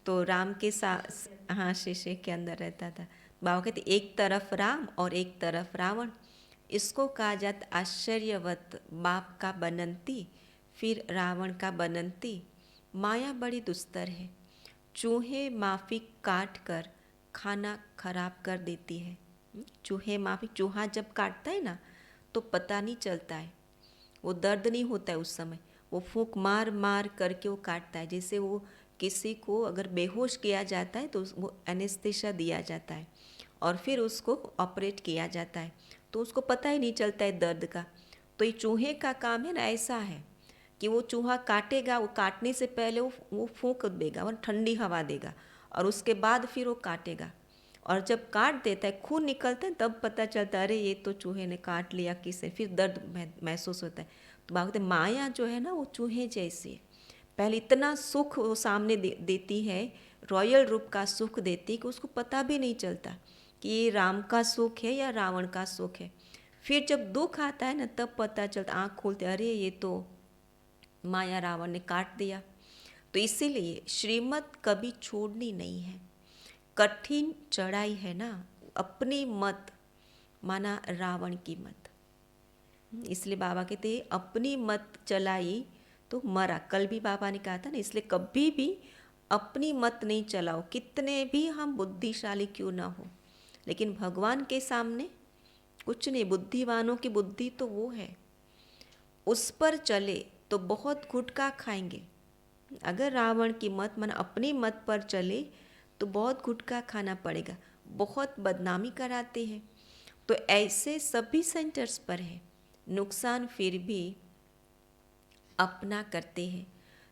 तो राम के साथ, हाँ, शीशे के अंदर रहता था। बाबा कहते एक तरफ राम और एक तरफ रावण। इसको कहा जाता आश्चर्यवत, बाप का बनंती फिर रावण का बनंती, माया बड़ी दुस्तर है। चूहे माफी काट कर खाना खराब कर देती है। चूहे माफी, चूहा जब काटता है ना तो पता नहीं चलता है, वो दर्द नहीं होता है उस समय, वो फूंक मार मार करके वो काटता है। जैसे वो किसी को अगर बेहोश किया जाता है तो वो एनेस्थीसिया दिया जाता है और फिर उसको ऑपरेट किया जाता है, तो उसको पता ही नहीं चलता है दर्द का। तो ये चूहे का काम है ना, ऐसा है कि वो चूहा काटेगा, वो काटने से पहले वो फूंक देगा, वो ठंडी हवा देगा और उसके बाद फिर वो काटेगा। और जब काट देता है, खून निकलता है, तब पता चलता है अरे ये तो चूहे ने काट लिया किसे, फिर दर्द महसूस होता है। तो बात माया जो है ना वो चूहे जैसी है। पहले इतना सुख वो सामने देती है, रॉयल रूप का सुख देती कि उसको पता भी नहीं चलता कि ये राम का सुख है या रावण का सुख है। फिर जब दुख आता है ना तब पता चलता, आँख खोलते अरे ये तो माया रावण ने काट दिया। तो इसीलिए श्रीमत कभी छोड़नी नहीं है। कठिन चढ़ाई है ना, अपनी मत माना रावण की मत, इसलिए बाबा कहते हैं अपनी मत चलाई तो मरा। कल भी बाबा ने कहा था ना, इसलिए कभी भी अपनी मत नहीं चलाओ, कितने भी हम बुद्धिशाली क्यों ना हो, लेकिन भगवान के सामने कुछ नहीं। बुद्धिवानों की बुद्धि तो वो है, उस पर चले तो बहुत गुटखा खाएंगे। अगर रावण की मत मन अपनी मत पर चले तो बहुत गुटखा खाना पड़ेगा, बहुत बदनामी कराते हैं। तो ऐसे सभी सेंटर्स पर है, नुकसान फिर भी अपना करते हैं।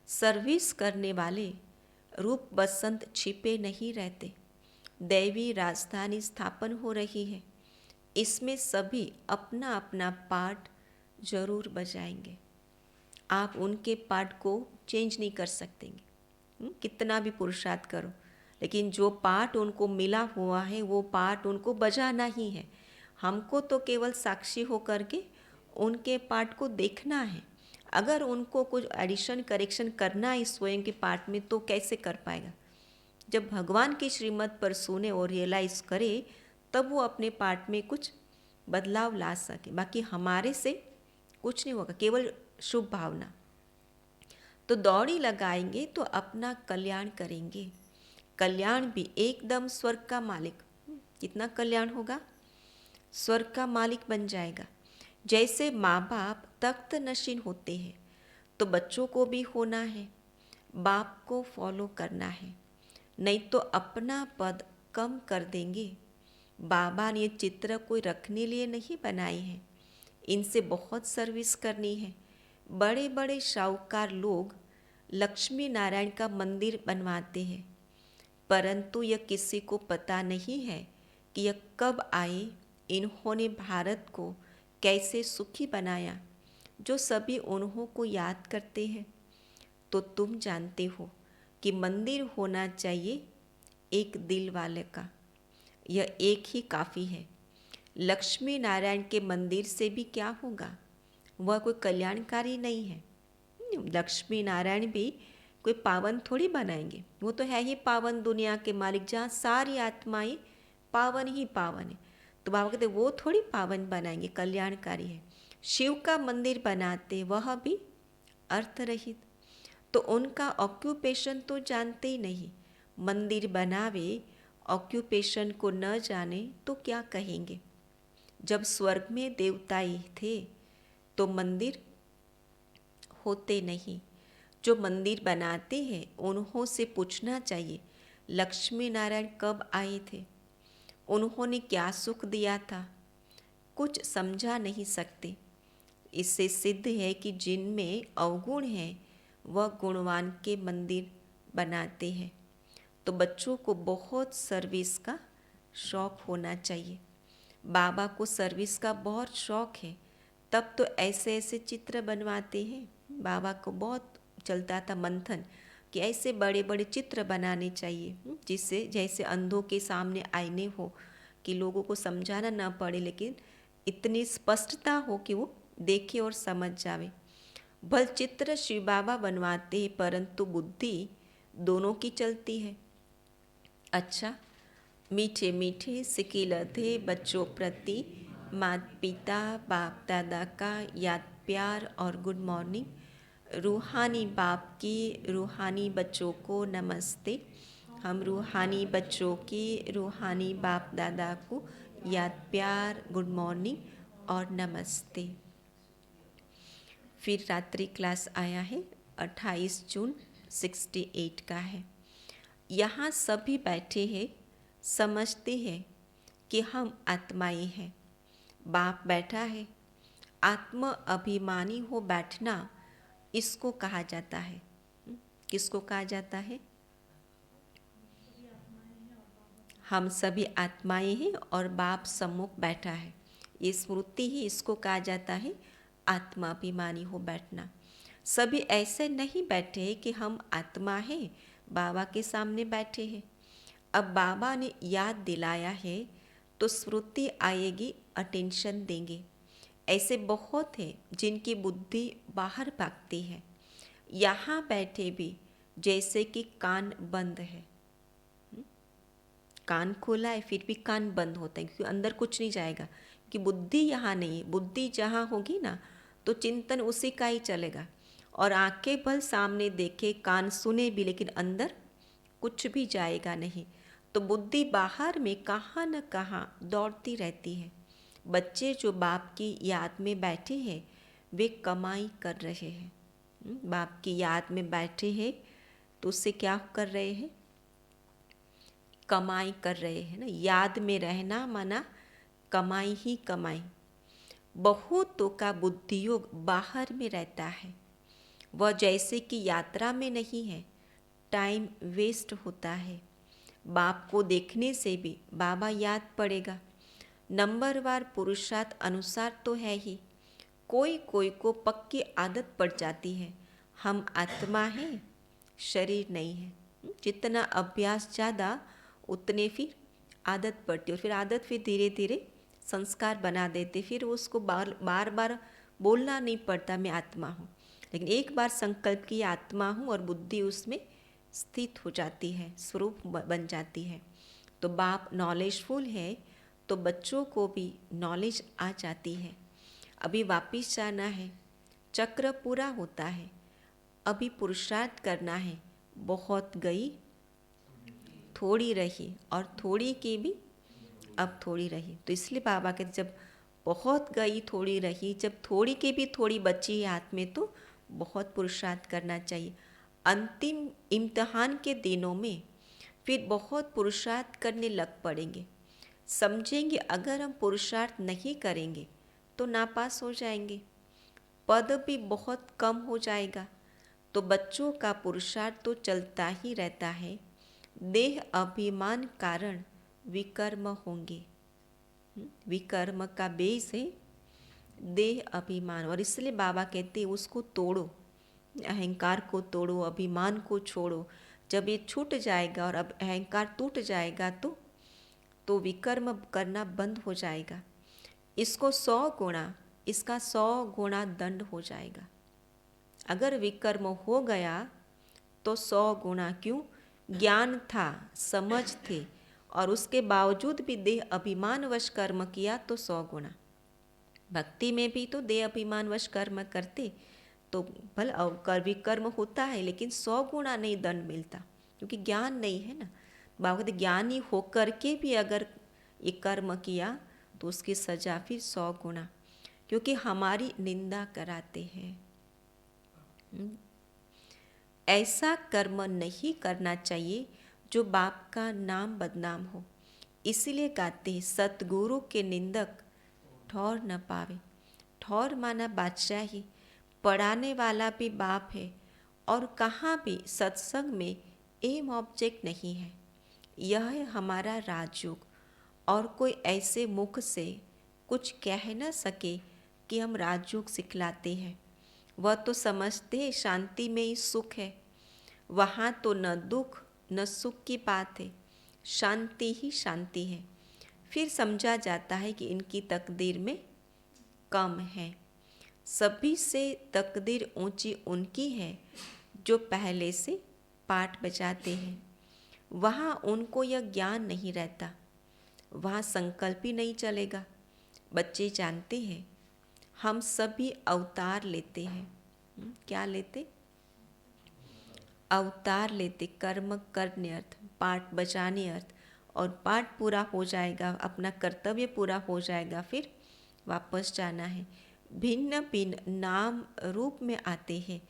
सर्विस करने वाले रूप बसंत छिपे नहीं रहते। दैवी राजधानी स्थापन हो रही है, इसमें सभी अपना अपना पार्ट जरूर बजाएंगे। आप उनके पार्ट को चेंज नहीं कर सकते, कितना भी पुरुषार्थ करो, लेकिन जो पार्ट उनको मिला हुआ है वो पार्ट उनको बजाना ही है। हमको तो केवल साक्षी होकर के उनके पार्ट को देखना है। अगर उनको कुछ एडिशन करेक्शन करना है स्वयं के पार्ट में तो कैसे कर पाएगा? जब भगवान की श्रीमत पर सुने और रियलाइज़ करे तब वो अपने पार्ट में कुछ बदलाव ला सके। बाकी हमारे से कुछ नहीं होगा, केवल शुभ भावना। तो दौड़ी लगाएंगे तो अपना कल्याण करेंगे। कल्याण भी एकदम स्वर्ग का मालिक। कितना कल्याण होगा? स्वर्ग का मालिक बन जाएगा। जैसे माँ बाप तख्त नशीन होते हैं तो बच्चों को भी होना है, बाप को फॉलो करना है, नहीं तो अपना पद कम कर देंगे। बाबा ने ये चित्र कोई रखने लिए नहीं बनाए हैं, इनसे बहुत सर्विस करनी है। बड़े बड़े शाहूकार लोग लक्ष्मी नारायण का मंदिर बनवाते हैं, परंतु यह किसी को पता नहीं है कि यह कब आए, इन्होंने भारत को कैसे सुखी बनाया, जो सभी उन्हों को याद करते हैं। तो तुम जानते हो कि मंदिर होना चाहिए एक दिल वाले का, यह एक ही काफ़ी है। लक्ष्मी नारायण के मंदिर से भी क्या होगा? वह कोई कल्याणकारी नहीं है। लक्ष्मी नारायण भी कोई पावन थोड़ी बनाएंगे, वो तो है ही पावन दुनिया के मालिक, जहाँ सारी आत्माएं पावन ही पावन है। तो बाबा कहते वो थोड़ी पावन बनाएंगे, कल्याणकारी है। शिव का मंदिर बनाते वह भी अर्थ रहित, तो उनका ऑक्यूपेशन तो जानते ही नहीं। मंदिर बनावे ऑक्यूपेशन को न जाने तो क्या कहेंगे? जब स्वर्ग में देवता ही थे तो मंदिर होते नहीं। जो मंदिर बनाते हैं उन्हों से पूछना चाहिए लक्ष्मी नारायण कब आए थे, उन्होंने क्या सुख दिया था? कुछ समझा नहीं सकते। इससे सिद्ध है कि जिनमें अवगुण है वह गुणवान के मंदिर बनाते हैं। तो बच्चों को बहुत सर्विस का शौक़ होना चाहिए। बाबा को सर्विस का बहुत शौक़ है, तब तो ऐसे ऐसे चित्र बनवाते हैं। बाबा को बहुत चलता था मंथन कि ऐसे बड़े बड़े चित्र बनाने चाहिए, जिससे जैसे अंधों के सामने आईने हो कि लोगों को समझाना ना पड़े, लेकिन इतनी स्पष्टता हो कि वो देखे और समझ जावे। भल चित्र शिव बाबा बनवाते हैं, परंतु बुद्धि दोनों की चलती है। अच्छा, मीठे मीठे सिकिलधे बच्चों प्रति माता पिता बाप दादा का याद प्यार और गुड मॉर्निंग। रूहानी बाप की रूहानी बच्चों को नमस्ते। हम रूहानी बच्चों की रूहानी बाप दादा को याद प्यार गुड मॉर्निंग और नमस्ते। फिर रात्रि क्लास आया है 28 जून 68 का है। यहाँ सभी बैठे हैं, समझते हैं कि हम आत्माएं हैं। बाप बैठा है। आत्म अभिमानी हो बैठना इसको कहा जाता है। किसको कहा जाता है? हम सभी आत्माएं हैं और बाप सम्मुख बैठा है। ये स्मृति ही इसको कहा जाता है आत्माभिमानी हो बैठना। सभी ऐसे नहीं बैठे हैं कि हम आत्मा हैं, बाबा के सामने बैठे हैं। अब बाबा ने याद दिलाया है तो स्मृति आएगी, अटेंशन देंगे। ऐसे बहुत हैं जिनकी बुद्धि बाहर भागती है। यहाँ बैठे भी जैसे कि कान बंद है। कान खोला है फिर भी कान बंद होता है, क्योंकि अंदर कुछ नहीं जाएगा, कि बुद्धि यहाँ नहीं है। बुद्धि जहाँ होगी ना तो चिंतन उसी का ही चलेगा। और आंखें भल सामने देखे, कान सुने भी, लेकिन अंदर कुछ भी जाएगा नहीं। तो बुद्धि बाहर में कहाँ न कहाँ दौड़ती रहती है। बच्चे जो बाप की याद में बैठे हैं वे कमाई कर रहे हैं। बाप की याद में बैठे हैं तो उससे क्या कर रहे हैं? कमाई कर रहे हैं ना। याद में रहना माना कमाई ही कमाई। बहुतों का बुद्धियोग बाहर में रहता है, वह जैसे कि यात्रा में नहीं है, टाइम वेस्ट होता है। बाप को देखने से भी बाबा याद पड़ेगा। नंबरवार पुरुषार्थ अनुसार तो है ही, कोई कोई को पक्की आदत पड़ जाती है, हम आत्मा हैं, शरीर नहीं है। जितना अभ्यास ज़्यादा उतने फिर आदत पड़ती है, और फिर आदत फिर धीरे धीरे संस्कार बना देते। फिर उसको बार बार बोलना नहीं पड़ता मैं आत्मा हूँ, लेकिन एक बार संकल्प की आत्मा हूँ और बुद्धि उसमें स्थित हो जाती है, स्वरूप बन जाती है। तो बाप नॉलेजफुल है तो बच्चों को भी नॉलेज आ जाती है। अभी वापिस जाना है, चक्र पूरा होता है, अभी पुरुषार्थ करना है। बहुत गई थोड़ी रही, और थोड़ी की भी अब थोड़ी रही। तो इसलिए बाबा कहते जब बहुत गई थोड़ी रही, जब थोड़ी की भी थोड़ी बची है हाथ में, तो बहुत पुरुषार्थ करना चाहिए। अंतिम इम्तिहान के दिनों में फिर बहुत पुरुषार्थ करने लग पड़ेंगे। समझेंगे अगर हम पुरुषार्थ नहीं करेंगे तो नापास हो जाएंगे, पद भी बहुत कम हो जाएगा। तो बच्चों का पुरुषार्थ तो चलता ही रहता है। देह अभिमान कारण विकर्म होंगे। विकर्म का बेस है देह अभिमान, और इसलिए बाबा कहते हैं उसको तोड़ो, अहंकार को तोड़ो, अभिमान को छोड़ो। जब ये छूट जाएगा और अब अहंकार टूट जाएगा तो विकर्म करना बंद हो जाएगा। इसको 100 गुणा, इसका 100 गुणा दंड हो जाएगा। अगर विकर्म हो गया तो 100 गुणा। क्यों? ज्ञान था, समझ थे, और उसके बावजूद भी देह अभिमानवश कर्म किया तो 100 गुणा। भक्ति में भी तो देह अभिमानवश कर्म करते तो भल कर विकर्म होता है, लेकिन 100 गुणा नहीं दंड मिलता, क्योंकि ज्ञान नहीं है ना। बाबा कहते ज्ञानी होकर के भी अगर ये कर्म किया तो उसकी सजा फिर 100 गुणा, क्योंकि हमारी निंदा कराते हैं। ऐसा कर्म नहीं करना चाहिए जो बाप का नाम बदनाम हो। इसीलिए कहते हैं सतगुरु के निंदक ठौर न पावे। ठौर माना बादशाही, पढ़ाने वाला भी बाप है, और कहाँ भी सत्संग में एम ऑब्जेक्ट नहीं है। यह है हमारा राजयोग, और कोई ऐसे मुख से कुछ कह न सके कि हम राजयोग सिखलाते हैं। वह तो समझते हैं शांति में ही सुख है, वहाँ तो न दुख न सुख की बात है, शांति ही शांति है। फिर समझा जाता है कि इनकी तकदीर में कम है। सभी से तकदीर ऊंची उनकी है जो पहले से पाठ बजाते हैं। वहाँ उनको यह ज्ञान नहीं रहता, वहाँ संकल्प ही नहीं चलेगा। बच्चे जानते हैं हम सभी अवतार लेते हैं, क्या लेते? अवतार लेते, कर्म करने अर्थ, पाठ बचाने अर्थ, और पाठ पूरा हो जाएगा, अपना कर्तव्य पूरा हो जाएगा, फिर वापस जाना है। भिन्न भिन्न नाम रूप में आते हैं।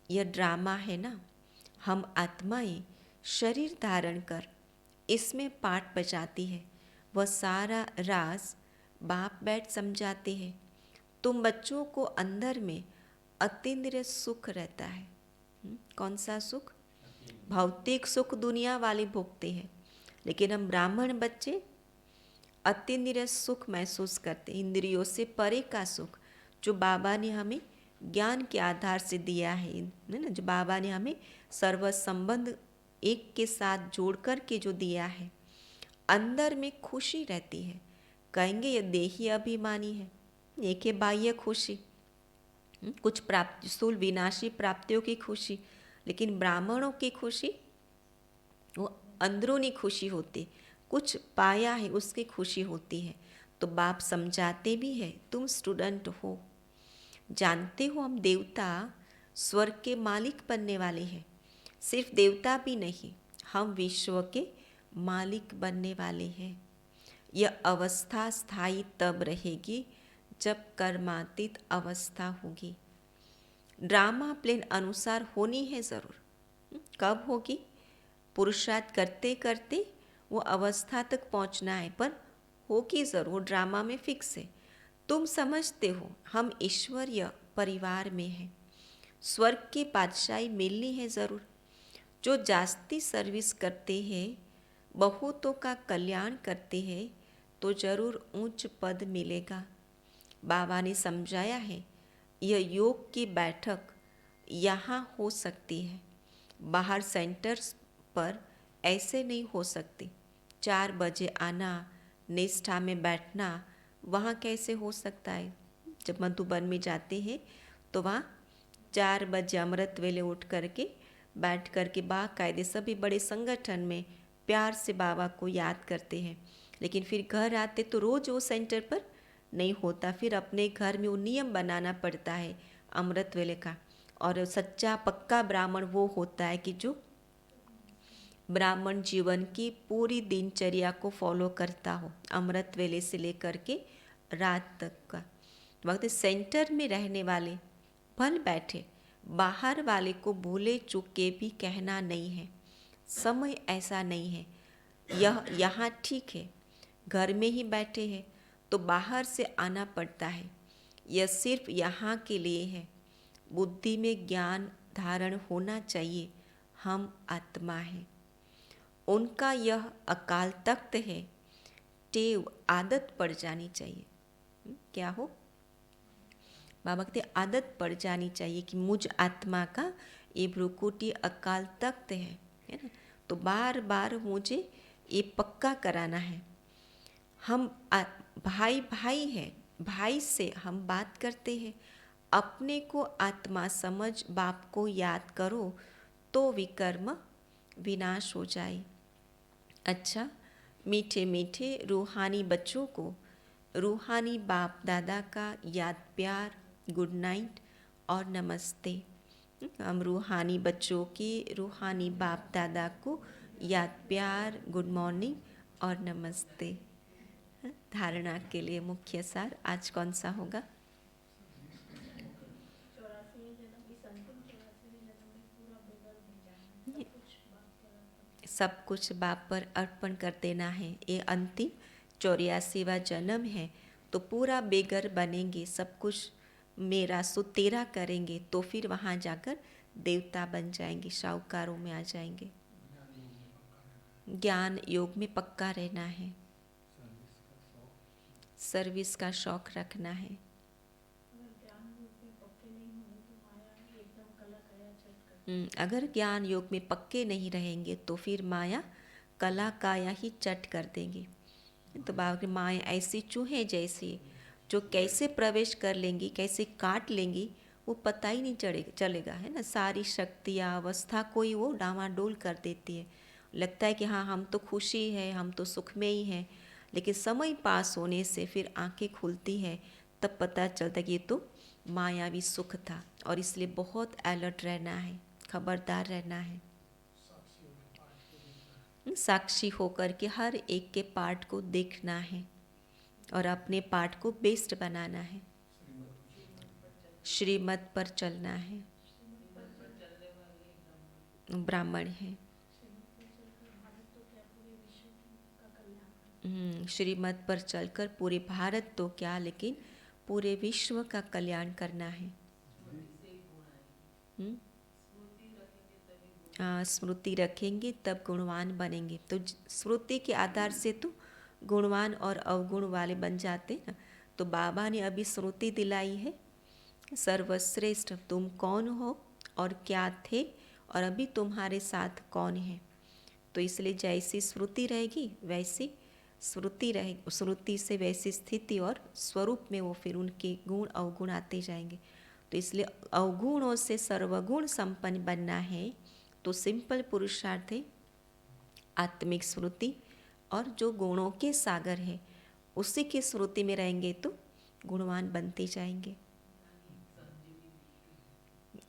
यह ड्रामा है ना, हम आत्माएं शरीर धारण कर इसमें पाठ बजाती है। वह सारा राज बाप बैठ समझाते हैं। तुम बच्चों को अंदर में अतीन्द्रिय सुख रहता है। कौन सा सुख? भौतिक सुख दुनिया वाले भोगते हैं, लेकिन हम ब्राह्मण बच्चे अतीन्द्रिय सुख महसूस करते, इंद्रियों से परे का सुख जो बाबा ने हमें ज्ञान के आधार से दिया है ना, जो बाबा ने हमें सर्व संबंध एक के साथ जोड़ कर के जो दिया है, अंदर में खुशी रहती है। कहेंगे यह देही अभिमानी है, एक है बाह्य खुशी, कुछ प्राप्ति स्थूल विनाशी प्राप्तियों की खुशी, लेकिन ब्राह्मणों की खुशी वो अंदरूनी खुशी होती, कुछ पाया है उसकी खुशी होती है। तो बाप समझाते भी है, तुम स्टूडेंट हो, जानते हो हम देवता स्वर्ग के मालिक बनने वाले हैं। सिर्फ देवता भी नहीं, हम विश्व के मालिक बनने वाले हैं। यह अवस्था स्थायी तब रहेगी जब कर्मातीत अवस्था होगी। ड्रामा प्लेन अनुसार होनी है ज़रूर। कब होगी? पुरुषार्थ करते करते वो अवस्था तक पहुंचना है, पर होगी ज़रूर, ड्रामा में फिक्स है। तुम समझते हो हम ईश्वरीय परिवार में हैं, स्वर्ग की बादशाही मिलनी है ज़रूर। जो जास्ती सर्विस करते हैं, बहुतों का कल्याण करते हैं, तो ज़रूर उच्च पद मिलेगा। बाबा ने समझाया है, यह योग की बैठक यहाँ हो सकती है, बाहर सेंटर्स पर ऐसे नहीं हो सकती। 4 बजे आना, निष्ठा में बैठना, वहाँ कैसे हो सकता है? जब मधुबन में जाते हैं तो वहाँ 4 बजे अमृत वेले उठ करके बैठ करके बाकायदे सभी बड़े संगठन में प्यार से बाबा को याद करते हैं। लेकिन फिर घर आते तो रोज़ वो सेंटर पर नहीं होता, फिर अपने घर में वो नियम बनाना पड़ता है अमृत वेले का। और सच्चा पक्का ब्राह्मण वो होता है कि जो ब्राह्मण जीवन की पूरी दिनचर्या को फॉलो करता हो, अमृत वेले से लेकर के रात तक का। वक्त सेंटर में रहने वाले भल बैठे, बाहर वाले को भूले चुके भी कहना नहीं है। समय ऐसा नहीं है, यह यहाँ ठीक है, घर में ही बैठे हैं तो बाहर से आना पड़ता है। यह सिर्फ यहाँ के लिए है। बुद्धि में ज्ञान धारण होना चाहिए, हम आत्मा हैं। उनका यह अकाल तख्त है, टेव आदत पड़ जानी चाहिए। क्या हो? बाबा कहते आदत पड़ जानी चाहिए कि मुझ आत्मा का ये भ्रुकुटी अकाल तख्त है ना। तो बार बार मुझे ये पक्का कराना है। हम भाई भाई हैं, भाई से हम बात करते हैं। अपने को आत्मा समझ बाप को याद करो तो विकर्म विनाश हो जाए। अच्छा, मीठे मीठे रूहानी बच्चों को रूहानी बाप दादा का याद प्यार, गुड नाइट और नमस्ते। हम रूहानी बच्चों की रूहानी बाप दादा को याद प्यार, गुड मॉर्निंग और नमस्ते। धारणा के लिए मुख्य सार आज कौन सा होगा? सब कुछ बाप पर अर्पण कर देना है। ये अंतिम 84वां जन्म है, तो पूरा बेगर बनेंगे, सब कुछ मेरा सो तेरा करेंगे, तो फिर वहाँ जाकर देवता बन जाएंगे, शाहूकारों में आ जाएंगे। ज्ञान योग में पक्का रहना है, सर्विस का शौक रखना है। अगर ज्ञान योग में पक्के नहीं रहेंगे तो फिर माया कला काया ही चट कर देंगी। तो बाबा की माया ऐसी चूहे जैसी जो कैसे प्रवेश कर लेंगी, कैसे काट लेंगी, वो पता ही नहीं चलेगा, है ना। सारी शक्तियाँ अवस्था कोई वो डामाडोल कर देती है। लगता है कि हाँ हम तो खुशी है, हम तो सुख में ही हैं, लेकिन समय पास होने से फिर आंखें खुलती है, तब पता चलता है कि ये तो मायावी सुख था और इसलिए बहुत अलर्ट रहना है, खबरदार रहना है, साक्षी होकर के हर एक के पार्ट को देखना है और अपने पार्ट को बेस्ट बनाना है, श्रीमत पर चलना है। ब्राह्मण है, श्रीमत पर चलकर पूरे भारत तो क्या लेकिन पूरे विश्व का कल्याण करना है। स्मृति रखेंगे तब गुणवान बनेंगे। तो स्मृति के आधार से तो गुणवान और अवगुण वाले बन जाते ना। तो बाबा ने अभी स्मृति दिलाई है, सर्वश्रेष्ठ तुम कौन हो और क्या थे और अभी तुम्हारे साथ कौन है। तो इसलिए जैसी स्मृति रहेगी वैसी स्मृति रहेगी, स्मृति से वैसी स्थिति और स्वरूप में वो फिर उनके गुण अवगुण आते जाएंगे। तो इसलिए अवगुणों से सर्वगुण संपन्न बनना है तो सिंपल पुरुषार्थ है आत्मिक स्मृति, और जो गुणों के सागर है उसी की स्मृति में रहेंगे तो गुणवान बनते जाएंगे।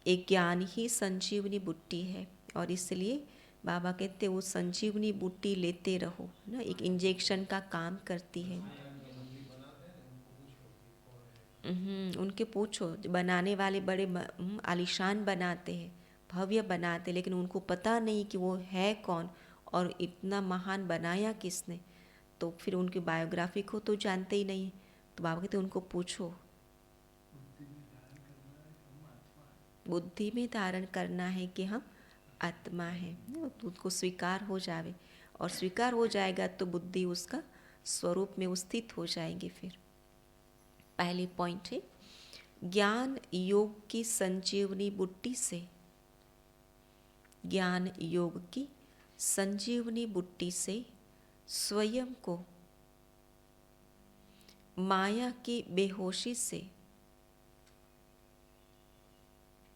एक ज्ञान ही संजीवनी बूटी है और इसलिए बाबा कहते वो संजीवनी बूटी लेते रहो ना, एक इंजेक्शन का काम करती है। उनके पूछो, बनाने वाले बड़े आलीशान बनाते हैं, भव्य बनाते, लेकिन उनको पता नहीं कि वो है कौन और इतना महान बनाया किसने। तो फिर उनकी बायोग्राफी को तो जानते ही नहीं। तो बाबा कहते उनको पूछो, बुद्धि में धारण करना है कि हम आत्मा है, तो उसको स्वीकार हो जावे और स्वीकार हो जाएगा तो बुद्धि उसका स्वरूप में स्थित हो जाएंगे। फिर पहली पॉइंट है ज्ञान योग की संजीवनी बुट्टी से, ज्ञान योग की संजीवनी बुट्टी से स्वयं को माया की बेहोशी से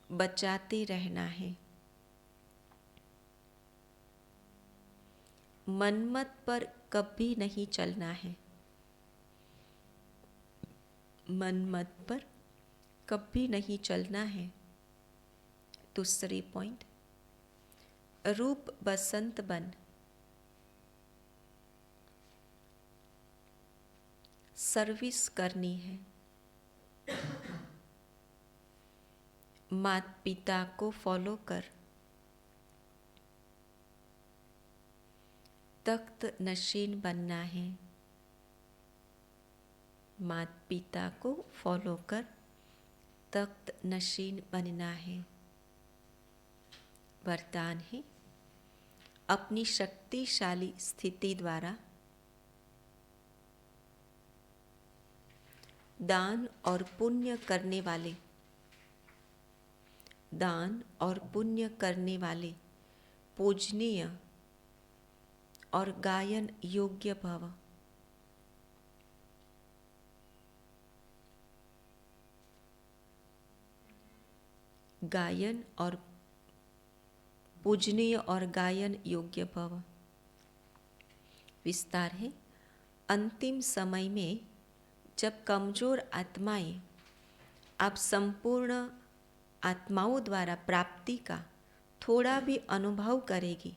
बचाते रहना है। मनमत पर कभी नहीं चलना है, मनमत पर कभी नहीं चलना है। दूसरी पॉइंट, रूप बसंत बन सर्विस करनी है। माता पिता को फॉलो कर तख्त नशीन बनना है। माता पिता को फॉलो कर तख्त नशीन बनना है। वरदान है अपनी शक्तिशाली स्थिति द्वारा दान और पुण्य करने वाले, दान और पुण्य करने वाले पूजनीय और गायन योग्य भव। गायन और पूजनीय और गायन योग्य भव। विस्तार है अंतिम समय में जब कमजोर आत्माएं आप संपूर्ण आत्माओं द्वारा प्राप्ति का थोड़ा भी अनुभव करेगी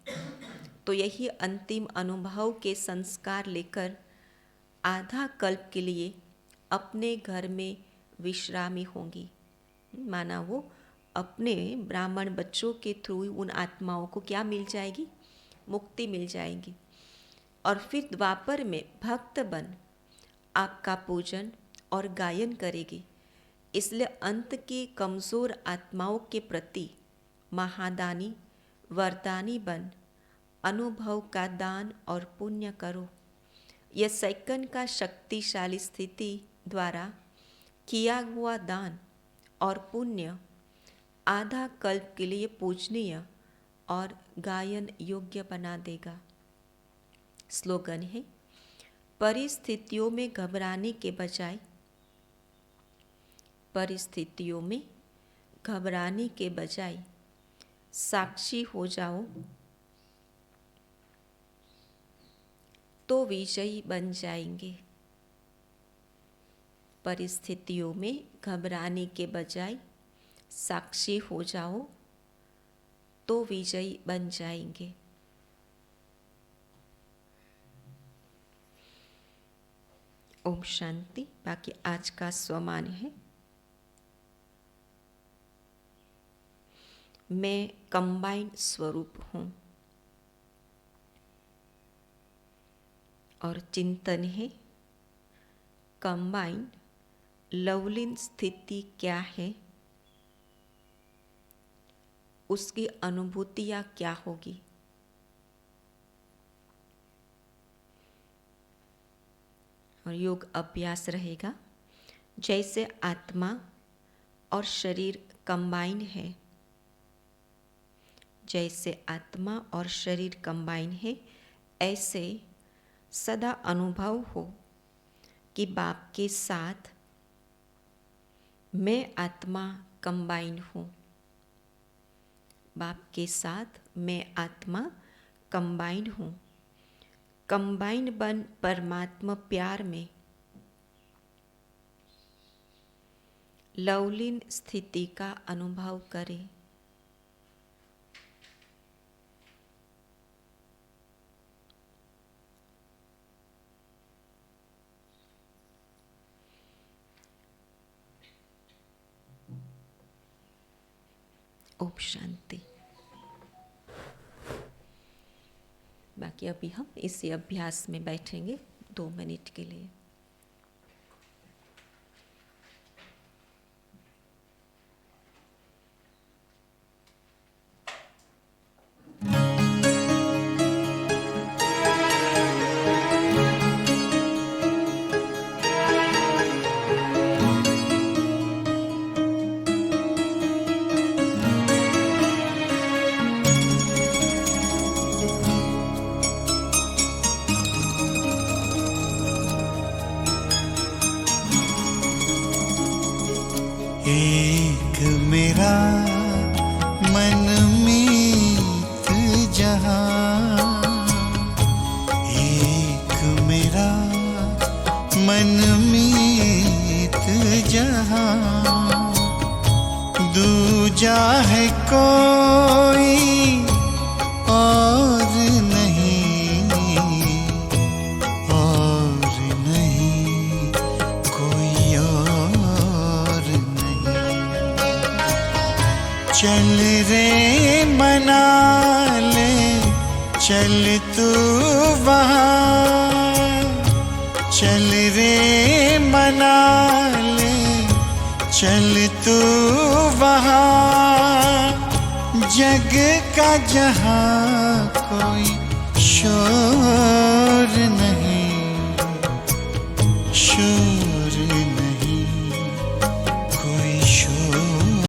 तो यही अंतिम अनुभव के संस्कार लेकर आधा कल्प के लिए अपने घर में विश्रामी होंगी। माना वो अपने ब्राह्मण बच्चों के थ्रू उन आत्माओं को क्या मिल जाएगी, मुक्ति मिल जाएगी। और फिर द्वापर में भक्त बन आपका पूजन और गायन करेगी। इसलिए अंत की कमज़ोर आत्माओं के प्रति महादानी वरदानी बन अनुभव का दान और पुण्य करो। यह सेकंड का शक्तिशाली स्थिति द्वारा किया हुआ दान और पुण्य आधा कल्प के लिए पूजनीय और गायन योग्य बना देगा। स्लोगन है परिस्थितियों में घबराने के बजाय, परिस्थितियों में घबराने के बजाय साक्षी हो जाओ तो विजयी बन जाएंगे। परिस्थितियों में घबराने के बजाय साक्षी हो जाओ तो विजयी बन जाएंगे। ओम शांति। बाकी आज का स्वमान है, मैं कंबाइंड स्वरूप हूं। और चिंतन है, कंबाइंड लवलीन स्थिति क्या है, उसकी अनुभूतियां क्या होगी। और योग अभ्यास रहेगा, जैसे आत्मा और शरीर कंबाइन है, जैसे आत्मा और शरीर कंबाइन है, ऐसे सदा अनुभव हो कि बाप के साथ मैं आत्मा कंबाइन हूँ। बाप के साथ मैं आत्मा कंबाइन हूँ। कंबाइन बन परमात्मा प्यार में लवलीन स्थिति का अनुभव करें। ओम शांति। बाकी अभी हम इसी अभ्यास में बैठेंगे 2 मिनट के लिए। एक मेरा मनमीत जहां, एक मेरा मनमीत जहां, दूजा है कोई और नहीं, और नहीं कोई और नहीं। चल रे मना ले चल तू वहाँ, चल रे मना ले चल तू वहाँ, जग का जहाँ कोई शोर